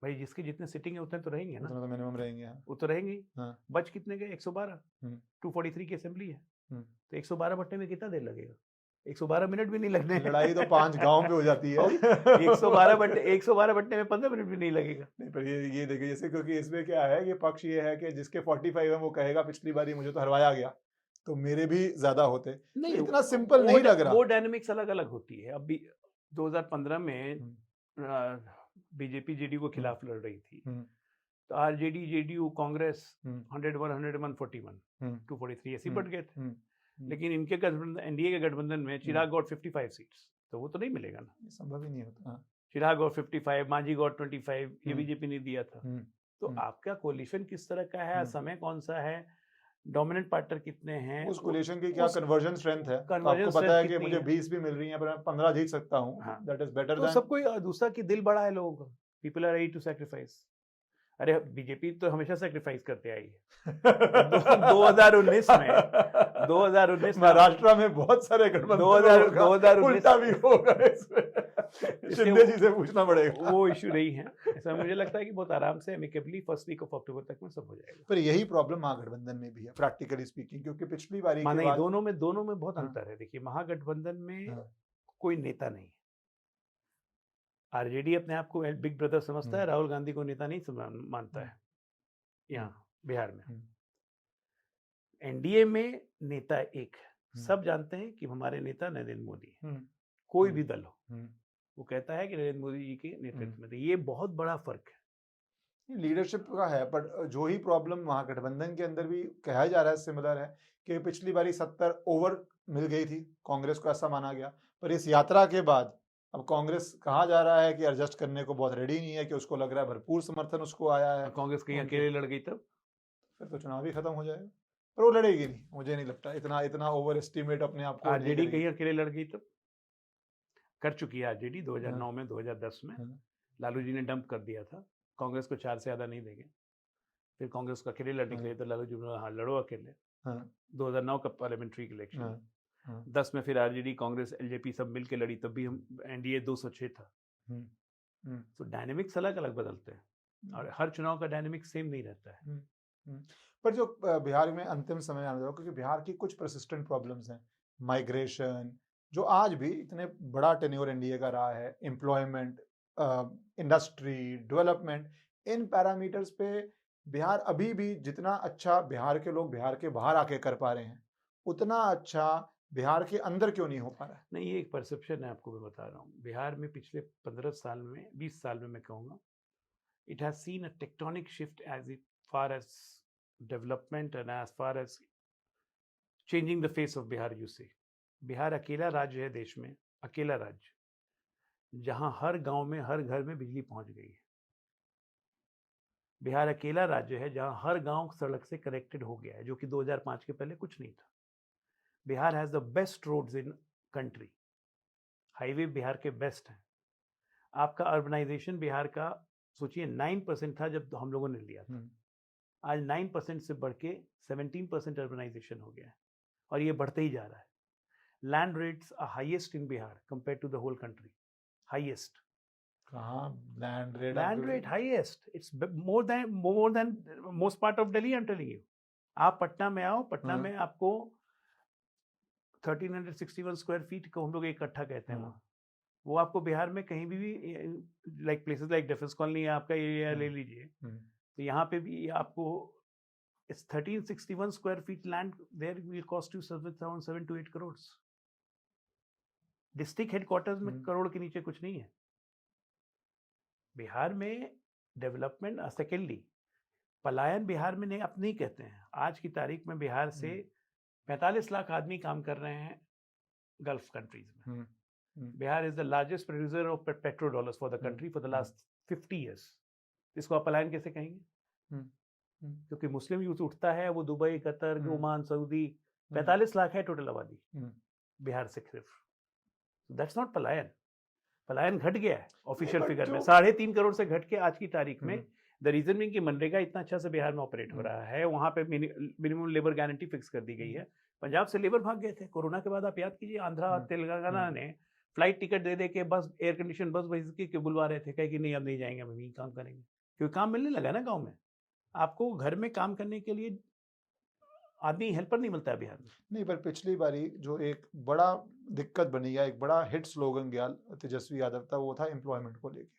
भाई जिसके जितने सिटिंग है उतने तो रहेंगे ना, तो मिनिमम रहेंगे, वो तो रहेंगे। बच कितने गए? 112, 243 की असेंबली है, तो 112 बट्टे में कितना देर लगेगा? 112 मिनट भी नहीं लगने। लड़ाई तो 5 गांव पे हो जाती है। 112 बट्टे में 15 मिनट भी नहीं लगेगा। नहीं, पर ये देखिए जैसे, क्योंकि इसमें क्या है कि पक्ष ये है कि जिसके 45 है वो कहेगा पिछली बारी मुझे तो हरवाया गया, तो मेरे भी ज्यादा होते। नहीं, तो इतना सिंपल नहीं लग रहा। वो डायनेमिक्स अलग अलग होती है। अभी 2015 में बीजेपी जेडीयू के खिलाफ लड़ रही थी, तो आरजेडी जेडीयू कांग्रेस 101, 101, 41, 243 ऐसे बढ़ गए थे। लेकिन इनके गठबंधन, एनडीए के गठबंधन में चिराग गॉट 55 सीट्स, तो वो तो नहीं मिलेगा ना, संभव ही नहीं होता। चिराग गॉट 55, मांझी गॉट 25, ये बीजेपी ने दिया था। तो आपका कोलिशन किस तरह का है, समय कौन सा है, डोमिनेंट पार्टनर कितने हैं, उस कोलिशन की क्या कन्वर्जन स्ट्रेंथ है, आपको पता है कि मुझे 20 भी मिल रही है पर मैं 15 जीत सकता हूँ, दैट इज बेटर देन। सब कोई दूसरा की दिल बड़ा है लोगों का, people are ready to sacrifice. अरे बीजेपी तो हमेशा सैक्रिफाइस करते आई है। 2019 में महाराष्ट्र में बहुत सारे गठबंधन 2019 उल्टा भी होगा इसमें। शिंदे जी से पूछना पड़ेगा, वो इशू नहीं है। ऐसा मुझे लगता है कि बहुत आराम से अमिकेबली फर्स्ट वीक ऑफ अक्टूबर तक में सब हो जाएगा। पर यही प्रॉब्लम महागठबंधन में भी है प्रैक्टिकली स्पीकिंग, क्योंकि पिछली बारी के बाद दोनों में बहुत अंतर है। देखिए महागठबंधन में कोई नेता नहीं, आरजेडी अपने आप को बिग ब्रदर समझता है, राहुल गांधी को नेता नहीं मानता है यहाँ बिहार में। एनडीए में नेता एक है, सब जानते हैं कि हमारे नेता नरेंद्र मोदी है, कोई भी दल हो वो कहता है कि नरेंद्र मोदी जी के नेतृत्व में, तो ये बहुत बड़ा फर्क है। लीडरशिप का है, पर जो ही प्रॉब्लम महागठबंधन के अंदर भी कहा जा रहा है सिमिलर है कि पिछली बारी 70 ओवर मिल गई थी कांग्रेस को, ऐसा माना गया, पर इस यात्रा के बाद अब कांग्रेस कहा जा रहा है कि एडजस्ट करने को बहुत रेडी नहीं है, कि उसको लग रहा है भरपूर समर्थन उसको आया है। कांग्रेस कहीं अकेले लड़ गई तब फिर तो चुनाव ही खत्म हो जाएगा, पर वो लड़ेगी नहीं, मुझे नहीं लगता, इतना ओवर एस्टिमेट अपने आप को। आरजेडी कहीं अकेले लड़ गई तब कर चुकी है आरजेडी 2009 में 2010 में लालू जी ने डंप कर दिया था, कांग्रेस को 4 से ज्यादा नहीं देंगे, फिर कांग्रेस को अकेले लड़ने के लिए तो लालू जी ने हाँ लड़ो अकेले। 2009 का पार्लियामेंट्री इलेक्शन 10 में फिर आरजेडी कांग्रेस एलजेपी सब मिलके लड़ी, तब भी हम एनडीए 206 था। तो डायनेमिक्स अलग अलग बदलते हैं और हर चुनाव का डायनेमिक सेम नहीं रहता है। पर जो बिहार में अंतिम समय आने वाला, क्योंकि बिहार की कुछ परसिस्टेंट प्रॉब्लम्स हैं, माइग्रेशन जो आज भी इतने बड़ा टेन्योर एनडीए का रहा है, एम्प्लॉयमेंट, इंडस्ट्री डेवलपमेंट, इन पैरामीटर्स पे बिहार अभी भी जितना अच्छा बिहार के लोग बिहार के बाहर आके कर पा रहे हैं, उतना अच्छा बिहार के अंदर क्यों नहीं हो पा रहा है? नहीं, ये एक परसेप्शन है, आपको मैं बता रहा हूँ। बिहार में पिछले 15 साल में 20 साल में मैं कहूँगा, it has seen a tectonic shift as far as development and as far as changing the face of Bihar. You से बिहार अकेला राज्य है देश में, अकेला राज्य जहां हर गांव में हर घर में बिजली पहुंच गई है। बिहार अकेला राज्य है जहां हर गांव सड़क से कनेक्टेड हो गया है, जो कि 2005 के पहले कुछ नहीं था। Bihar has the best roads in country, highway Bihar के बेस्ट हैं। आपका अर्बनाइजेशन बिहार का सोचिए 9% था जब हम लोगों ने लिया था, आज 9% से बढ़ के 17% अर्बनाइजेशन हो गया है और ये बढ़ते ही जा रहा है। Land rates are highest in Bihar compare to the whole country, highest. कहाँ land rate? Land rate highest, it's more than most part of Delhi. I am telling you, आप पटना में आओ, पटना में आपको 1361 स्क्वायर फीट को हम लोग इकट्ठा कहते हैं वहाँ, वो आपको बिहार में कहीं भी like places like defence colony आपका एरिया ले लीजिए, तो यहाँ पे भी आपको 1361 square feet land there will cost you 7 to 8 crore. District headquarters में करोड़ के नीचे कुछ नहीं है। बिहार में डेवलपमेंट, सेकेंडली पलायन बिहार में नहीं, आप नहीं कहते हैं। आज की तारीख में बिहार से 45 लाख आदमी काम कर रहे हैं गल्फ कंट्रीज में। Bihar is the largest producer of petro dollars for the country for the last 50 years। इसको आप पलायन कैसे कहेंगे? क्योंकि मुस्लिम यूथ उठता है, वो Dubai, Qatar, Oman, Saudi, 45 lakh है टोटल आबादी बिहार से सिर्फ। दैट्स नॉट पलायन। पलायन घट गया है ऑफिशियल फिगर में, 3.5 करोड़ से घट के आज की तारीख में। द रीजन मीन कि मनरेगा इतना अच्छा से बिहार में ऑपरेट हो रहा है, वहां पे मिनिमम लेबर गारंटी फिक्स कर दी गई है। पंजाब से लेबर भाग गए थे कोरोना के बाद, आप याद कीजिए, आंध्रा तेलंगाना ने फ्लाइट टिकट दे दे के बस एयर कंडीशन बस भेज के बुलवा रहे थे, कहे कि नहीं अब नहीं जाएंगे, हम यहीं काम करेंगे, क्योंकि काम मिलने लगा ना गाँव में। आपको घर में काम करने के लिए आदमी हेल्पर नहीं मिलता है बिहार में। नहीं, पर पिछली बारी जो एक बड़ा दिक्कत बनी गया, एक बड़ा हिट स्लोगन गया तेजस्वी यादव था, वो था एम्प्लॉयमेंट को लेके।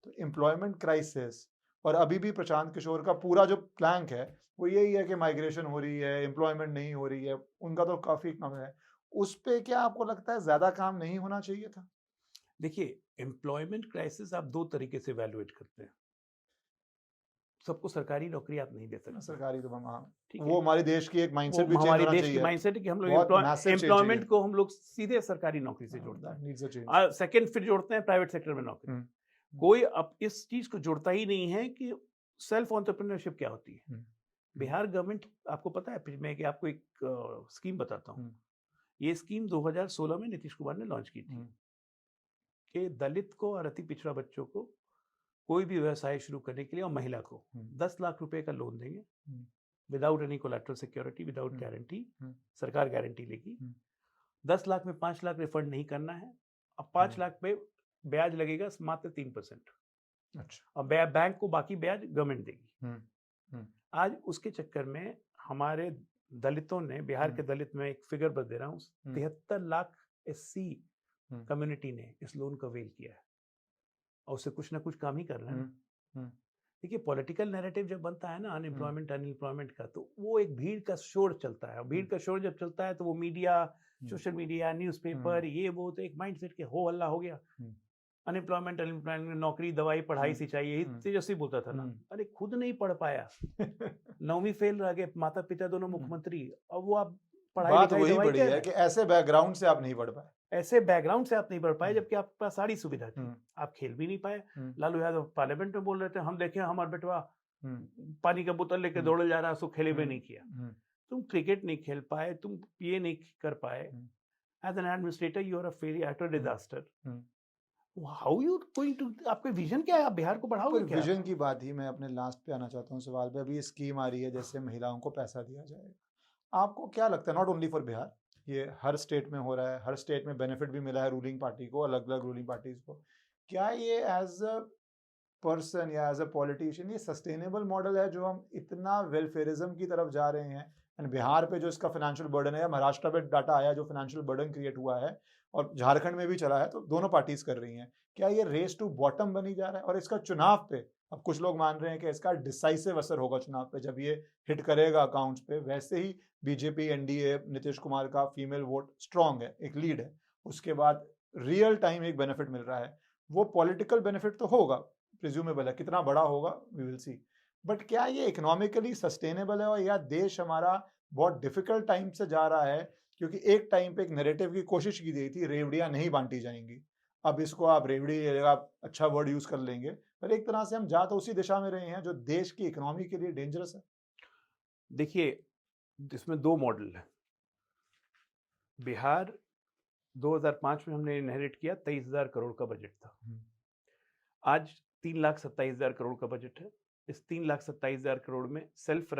तो एम्प्लॉयमेंट क्राइसिस, और अभी भी प्रशांत किशोर का पूरा जो प्लैंक है वो यही है कि माइग्रेशन हो रही है, एम्प्लॉयमेंट नहीं हो रही है, उनका तो काफी कम है। उस पे क्या आपको लगता है ज्यादा काम नहीं होना चाहिए था? देखिए, एम्प्लॉयमेंट क्राइसिस आप 2 तरीके से इवैल्यूएट करते हैं। सबको सरकारी नौकरी आप नहीं दे सकते। सरकारी तो वो हमारे देश की एक माइंडसेट भी चेंज हमारे होना देश चाहिए। की माइंडसेट है कि हम लोग एम्प्लॉयमेंट को हम लोग सीधे सरकारी नौकरी से जोड़ते हैं, सेकंड फिर जोड़ते हैं प्राइवेट सेक्टर में नौकरी। कोई अब इस चीज को जोड़ता ही नहीं है कि सेल्फ एंटरप्रेन्योरशिप क्या होती है। बिहार गवर्नमेंट, आपको पता है, मैं कि आपको एक स्कीम बताता हूँ। ये स्कीम 2016 में नीतीश कुमार ने लॉन्च की थी कि दलित को और अति पिछड़ा बच्चों को कोई भी व्यवसाय शुरू करने के लिए, और महिला को 10 लाख रुपए का लोन देंगे without any collateral security, without guarantee. सरकार गारंटी लेगी। 10 लाख में 5 लाख रिफंड नहीं करना है। अब 5 लाख पे ब्याज लगेगा मात्र 3%। अच्छा। और बैंक को बाकी ब्याज गवर्नमेंट देगी। आज उसके चक्कर में हमारे दलितों ने, बिहार के दलित में एक फिगर बता दे रहा हूँ, 73 लाख SC कम्युनिटी ने इस लोन का अवेल किया है, और उससे कुछ ना कुछ काम ही कर रहे हैं। देखिए पॉलिटिकल नैरेटिव जब बनता है ना अनएम्प्लॉयमेंट का, तो वो एक भीड़ का शोर चलता है, और भीड़ का शोर जब चलता है तो वो मीडिया, सोशल मीडिया, न्यूज़पेपर, ये वो, तो एक माइंडसेट के हो हल्ला हो गया। अनएम्प्लॉयमेंट, नौकरी, दवाई, पढ़ाई, सिंचाई, यही तेजस्वी बोलता था ना। अरे खुद नहीं पढ़ पाया, 9वीं फेल रह गए, माता पिता दोनों मुख्यमंत्री, अब वो आप पढ़ाई बात लिखाई वही दवाई बड़ी है कि ऐसे बैकग्राउंड से आप नहीं पढ़ पाए, ऐसे बैकग्राउंड से आप नहीं पढ़ पाए, जबकि आपके पास सारी सुविधा थी, आप खेल भी नहीं पाए। लालू यादव पार्लियामेंट में बोल रहे थे, हम देखे हमारा बेटवा पानी का बोतल लेके दौड़ जा रहा, उसको खेले भी नहीं किया। तुम क्रिकेट नहीं खेल पाए, तुम ये नहीं कर पाए, as an administrator you are a failure, at a disaster. How you going to, आपका विजन क्या है, आप बिहार को बढ़ाओगे क्या? विजन की बात ही मैं अपने लास्ट पे आना चाहता हूँ सवाल पे। अभी स्कीम आ रही है जैसे महिलाओं को पैसा दिया जाएगा, आपको क्या लगता है, नॉट ओनली फॉर बिहार, ये हर स्टेट में हो रहा है, हर स्टेट में बेनिफिट भी मिला है रूलिंग पार्टी को, अलग अलग रूलिंग पार्टीज को, क्या ये एज अ पर्सन या एज अ पॉलिटिशियन ये सस्टेनेबल मॉडल है जो हम इतना वेलफेयरिज्म की तरफ जा रहे हैं? एंड बिहार पे जो इसका फाइनेंशियल बर्डन है, या महाराष्ट्र पे डाटा आया जो फाइनेंशियल बर्डन क्रिएट हुआ है, और झारखंड में भी चला है, तो दोनों पार्टीज कर रही हैं, क्या ये रेस टू बॉटम बनी जा रहा है? और इसका चुनाव पे अब कुछ लोग मान रहे हैं कि इसका डिसाइसिव असर होगा चुनाव पे, जब ये हिट करेगा अकाउंट्स पे। वैसे ही बीजेपी, एनडीए, नीतीश कुमार का फीमेल वोट स्ट्रांग है, एक लीड है, उसके बाद रियल टाइम एक बेनिफिट मिल रहा है, वो पॉलिटिकल बेनिफिट तो होगा, प्रिज्यूमेबल है, कितना बड़ा होगा वी विल सी, बट क्या ये इकोनॉमिकली सस्टेनेबल है? और या देश हमारा बहुत डिफिकल्ट टाइम से जा रहा है, क्योंकि एक टाइम पे एक नैरेटिव की कोशिश की गई थी रेवड़ियां नहीं बांटी जाएंगी, अब इसको आप रेवड़ी, आप अच्छा वर्ड यूज कर लेंगे, पर एक तरह से हम जा तो उसी दिशा में रहे हैं जो देश की इकोनॉमी के लिए डेंजरस है। देखिए इसमें दो मॉडल है। बिहार 2005 में हमने इनहेरिट किया, 23,000 करोड़ का बजट था, आज 3,27,000 करोड़ का बजट है। इस 3,27,000 करोड़ में सेल्फ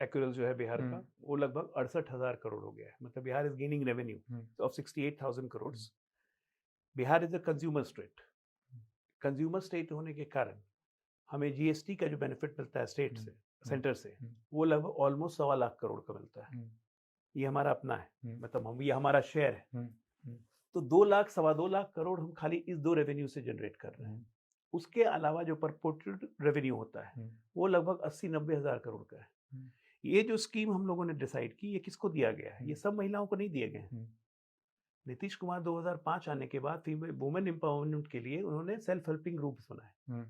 एक्यूरल जो है बिहार का, वो लगभग 68,000 करोड़ हो गया है, मतलब Bihar is gaining revenue of 68,000 crore. Bihar is a consumer state, consumer state होने के कारण हमें जीएसटी का जो बेनिफिट मिलता है स्टेट से, सेंटर से, वो लगभग ऑलमोस्ट 1.25 लाख करोड़ का मिलता है। ये हमारा अपना है, मतलब हम, ये हमारा शेयर है। तो 2 लाख, 2.25 लाख करोड़ हम खाली इस दो रेवेन्यू से जनरेट कर रहे हैं। उसके अलावा जो परपोर्टेड रेवेन्यू होता है वो लगभग 80-90 हजार करोड़ का है। ये जो स्कीम हम लोगों ने डिसाइड की, ये किसको दिया गया है? ये सब महिलाओं को नहीं दिए गए। नीतीश कुमार 2005 आने के बाद फीमेल वुमेन एम्पावरमेंट के लिए उन्होंने सेल्फ हेल्पिंग ग्रुप्स बनाए।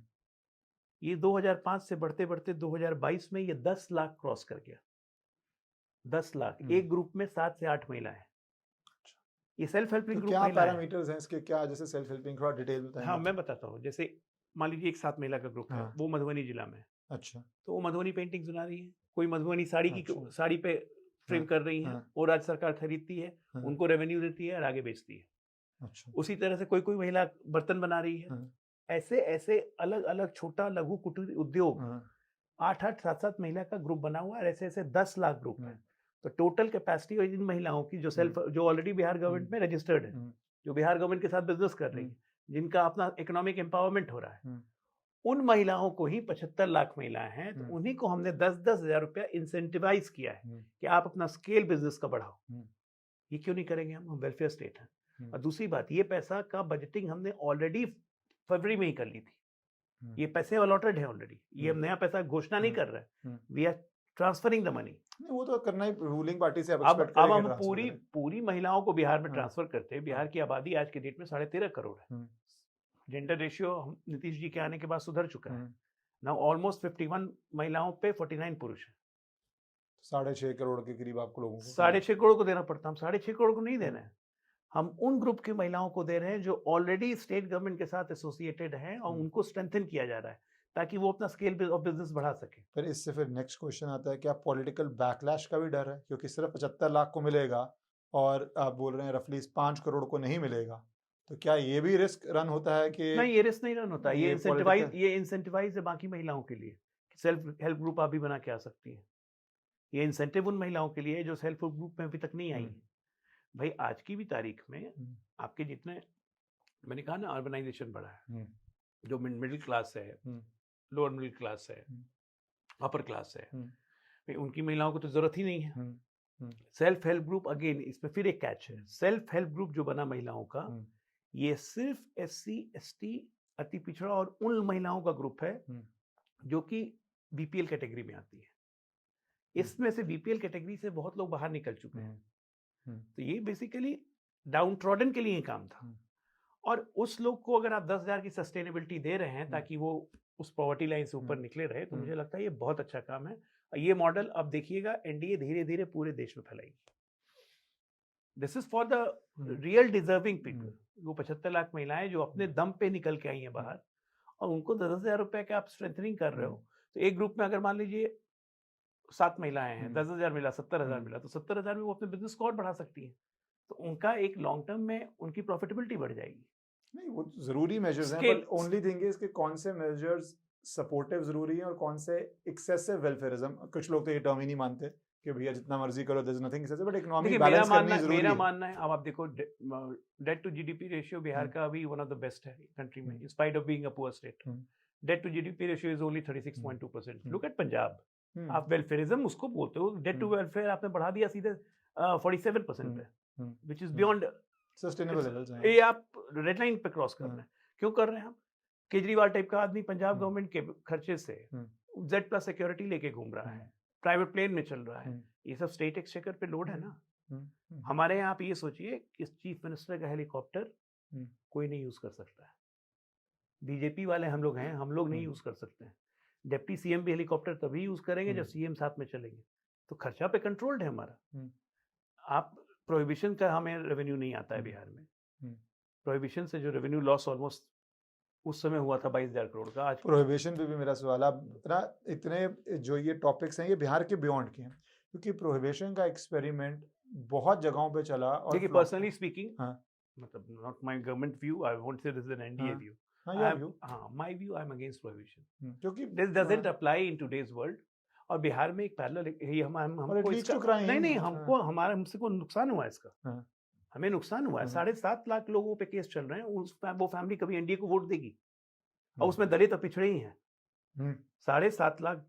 ये 2005 से बढ़ते बढ़ते 2022 में ये 10 लाख क्रॉस कर गया। 10 लाख, एक ग्रुप में 7 से 8 महिलाएं। ये सेल्फ हेल्पिंग ग्रुप क्या पैरामीटर्स हैं इसके, क्या जैसे सेल्फ हेल्पिंग, थोड़ा डिटेल बताएं? हाँ मैं बताता हूँ। जैसे मान लीजिए एक 7 महिला का ग्रुप है, वो मधुबनी जिला में। अच्छा, तो वो मधुबनी पेंटिंग बना रही है, कोई मधुबनी साड़ी की साड़ी पे फ्रेम कर रही है, वो राज्य सरकार खरीदती है, उनको रेवेन्यू देती है और आगे बेचती है। अच्छा, उसी तरह से कोई महिला बर्तन बना रही है। ऐसे ऐसे अलग अलग छोटा लघु कुटीर उद्योग 8-8, 7-7 महिला का ग्रुप बना हुआ है। ऐसे ऐसे 10 लाख ग्रुप है। तो टोटल कैपेसिटी इन महिलाओं की जो ऑलरेडी बिहार गवर्नमेंट में रजिस्टर्ड है, जो बिहार गवर्नमेंट के साथ बिजनेस कर रही है, जिनका अपना इकोनॉमिक एम्पावरमेंट हो रहा है, उन महिलाओं को ही 75 लाख महिलाएं हैं, तो उन्हीं को हमने 10-10 हजार रुपया इंसेंटिवाइज किया है कि आप अपना स्केल बिजनेस का बढ़ाओ। ये क्यों नहीं करेंगे? हम वेलफेयर स्टेट हैं। और दूसरी बात, ये पैसा का बजटिंग हमने ऑलरेडी फरवरी में ही कर ली थी। ये पैसे अलॉटेड है ऑलरेडी, ये हम नया पैसा घोषणा नहीं कर रहे हैं, we are transferring the money. वो तो करना ही रूलिंग पार्टी से। अब हम पूरी महिलाओं को बिहार में ट्रांसफर करते हैं। बिहार की आबादी आज के डेट में 13.5 करोड़ है। जेंडर रेशियो नीतीश जी के आने के बाद सुधर चुका है। नाउ ऑलमोस्ट 51 महिलाओं पे 49 पुरुष है। 6.5 करोड़ के करीब आपको लोगों को 6.5 करोड़ को देना पड़ता। हम 6.5 करोड़ को नहीं दे रहे हैं, हम उन ग्रुप की महिलाओं को दे रहे हैं जो ऑलरेडी स्टेट गवर्नमेंट के साथ एसोसिएटेड हैं, और उनको स्ट्रेंथन किया जा रहा है ताकि वो अपना स्केल ऑफ बिजनेस बढ़ा सके। फिर इससे फिर नेक्स्ट क्वेश्चन आता है, क्या पॉलिटिकल बैकलैश का भी डर है? क्योंकि सिर्फ 75 लाख को मिलेगा और आप बोल रहे हैं रफली 5 करोड़ को नहीं मिलेगा, तो क्या ये भी रिस्क रन होता है कि नहीं? ये रिस्क नहीं रन होता, ये इंसेंटिवाइज है बाकी महिलाओं के लिए। सेल्फ हेल्प ग्रुप आप भी बना के आ सकती है। ये इंसेंटिव उन महिलाओं के लिए जो सेल्फ हेल्प ग्रुप में अभी तक नहीं आई है। भाई आज की भी तारीख में आपके जितने, मैंने कहा ना, अर्बनाइजेशन बढ़ा है, जो मिडिल क्लास है, लोअर मिडिल क्लास है, अपर क्लास है, भाई उनकी महिलाओं को तो जरूरत ही नहीं है। सेल्फ हेल्प ग्रुप, अगेन इसमें फिर एक कैच है, सेल्फ हेल्प ग्रुप जो बना महिलाओं का, ये सिर्फ SC ST अति पिछड़ा और उन महिलाओं का ग्रुप है जो कि बीपीएल कैटेगरी में आती है। इसमें से बीपीएल कैटेगरी से बहुत लोग बाहर निकल चुके हैं। तो ये बेसिकली डाउन ट्रॉडन के लिए ही काम था। और उस लोग को अगर आप 10,000 की सस्टेनेबिलिटी दे रहे हैं ताकि वो उस पॉवर्टी लाइन से ऊपर निकले रहे, तो मुझे लगता है ये बहुत अच्छा काम है। ये मॉडल अब देखिएगा एनडीए धीरे धीरे पूरे देश में फैलाएगी। This is for the real deserving people. वो 75 लाख महिलाएं जो अपने दम पे निकल के आई हैं बाहर, और उनको 10,000 रुपए का आप स्ट्रेंथनिंग कर रहे हो। तो एक ग्रुप में अगर मान लीजिए 7 महिलाएं हैं, 10,000 मिला, 70,000 मिला, तो 70,000 में वो अपने बिजनेस को और बढ़ा सकती हैं। तो उनका एक लॉन्ग टर्म में उनकी प्रॉफिटेबिलिटी बढ़ जाएगी। नहीं, वो जरूरी मेजर्स हैं, पर ओनली थिंग इज कि कौन से मेजर्स सपोर्टिव जरूरी हैं और कौन से एक्सेसिव वेलफेयरिज्म। कुछ लोग तो ये टर्म ही नहीं मानते कि भैया जितना मर्जी करो, there is nothing excessive, but economic balance करनी जरूरी है। मेरा मानना है, अब आप देखो debt to GDP ratio Bihar का अभी वन ऑफ द बेस्ट है कंट्री में, in spite of being a poor state. Debt to GDP ratio is only 36.2%। Look at Punjab, आप वेलफेयरिज्म उसको बोलते हो, डेट टू वेलफेयर आपने बढ़ा दिया सीधे 47% पे, which is beyond sustainable levels हैं। ये आप रेड लाइन पे क्रॉस कर रहे हैं। क्यों कर रहे हैं हम? केजरीवाल टाइप का आदमी पंजाब गवर्नमेंट के खर्चे से Z+ सिक्योरिटी लेके घूम रहा है, प्राइवेट प्लेन में चल रहा है। ये सब स्टेट एक्सचेकर पे लोड है ना। हमारे यहाँ आप ये सोचिए कि चीफ मिनिस्टर का हेलीकॉप्टर कोई नहीं यूज कर सकता है। बीजेपी वाले हम लोग हैं, हम लोग नहीं यूज कर सकते हैं। डिप्टी सीएम भी हेलीकॉप्टर तभी यूज करेंगे जब सीएम साथ में चलेंगे। तो खर्चा पे कंट्रोल्ड है हमारा। आप प्रोहिबिशन का हमें रेवेन्यू नहीं आता है बिहार में। प्रोहिबिशन से जो रेवेन्यू लॉस ऑलमोस्ट उस समय हुआ था 22,000 करोड़ का। आज प्रोहिबिशन पे भी मेरा सवाल, आप इतने जो ये टॉपिक्स हैं ये बिहार के बियॉन्ड के हैं, क्योंकि प्रोहिबिशन का एक्सपेरिमेंट बहुत जगहों पे चला। और देखिए पर्सनली स्पीकिंग, मतलब not my government view, I won't say this is an NDA view. My view, I am against prohibition, क्योंकि this doesn't apply in today's world. और बिहार में एक पैरेलल हमको इसका नहीं हमको हमारा हमसे को नुकसान हुआ इसका। हमें नुकसान हुआ है। 7.5 लाख लोगों पे केस चल रहे हैं। वो फैमिली कभी एनडीए को वोट देगी? और उसमें दलित और पिछड़े ही हैं। 7.5 लाख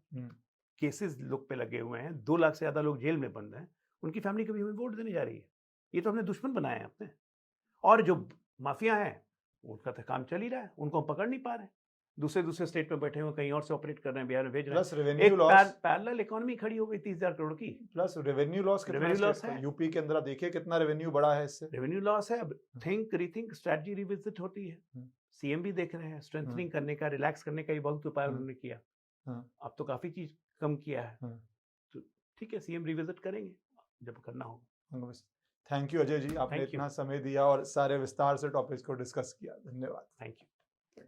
केसेस लोग पे लगे हुए हैं, 2 लाख से ज्यादा लोग जेल में बंद हैं। उनकी फैमिली कभी हमें वोट देने जा रही है? ये तो हमने दुश्मन बनाए हैं अपने। और जो माफिया है उनका तो काम चल ही रहा है, उनको हम पकड़ नहीं पा रहे हैं। दूसरे स्टेट में बैठे हुए कहीं और से ऑपरेट कर रहे हैं, बिहार में भेज रहे हैं। Plus revenue loss, parallel economy खड़ी हो गई 30,000 करोड़ की। प्लस रेवेन्यू लॉस है यूपी के अंदर। देखिए कितना रेवेन्यू बढ़ा है इससे। रेवेन्यू लॉस है। अब रीथिंक स्ट्रेटजी रिविजिट होती है। सीएम भी देख रहे हैं, स्ट्रेंथनिंग करने का, रिलैक्स करने का भी बहुत उपाय उन्होंने किया। अब तो काफी चीज कम किया है। तो ठीक है, सीएम रिविजिट करेंगे जब करना होगा। थैंक यू अजय जी, आपने इतना समय दिया और सारे विस्तार से टॉपिक्स को डिस्कस किया। धन्यवाद। Thank you.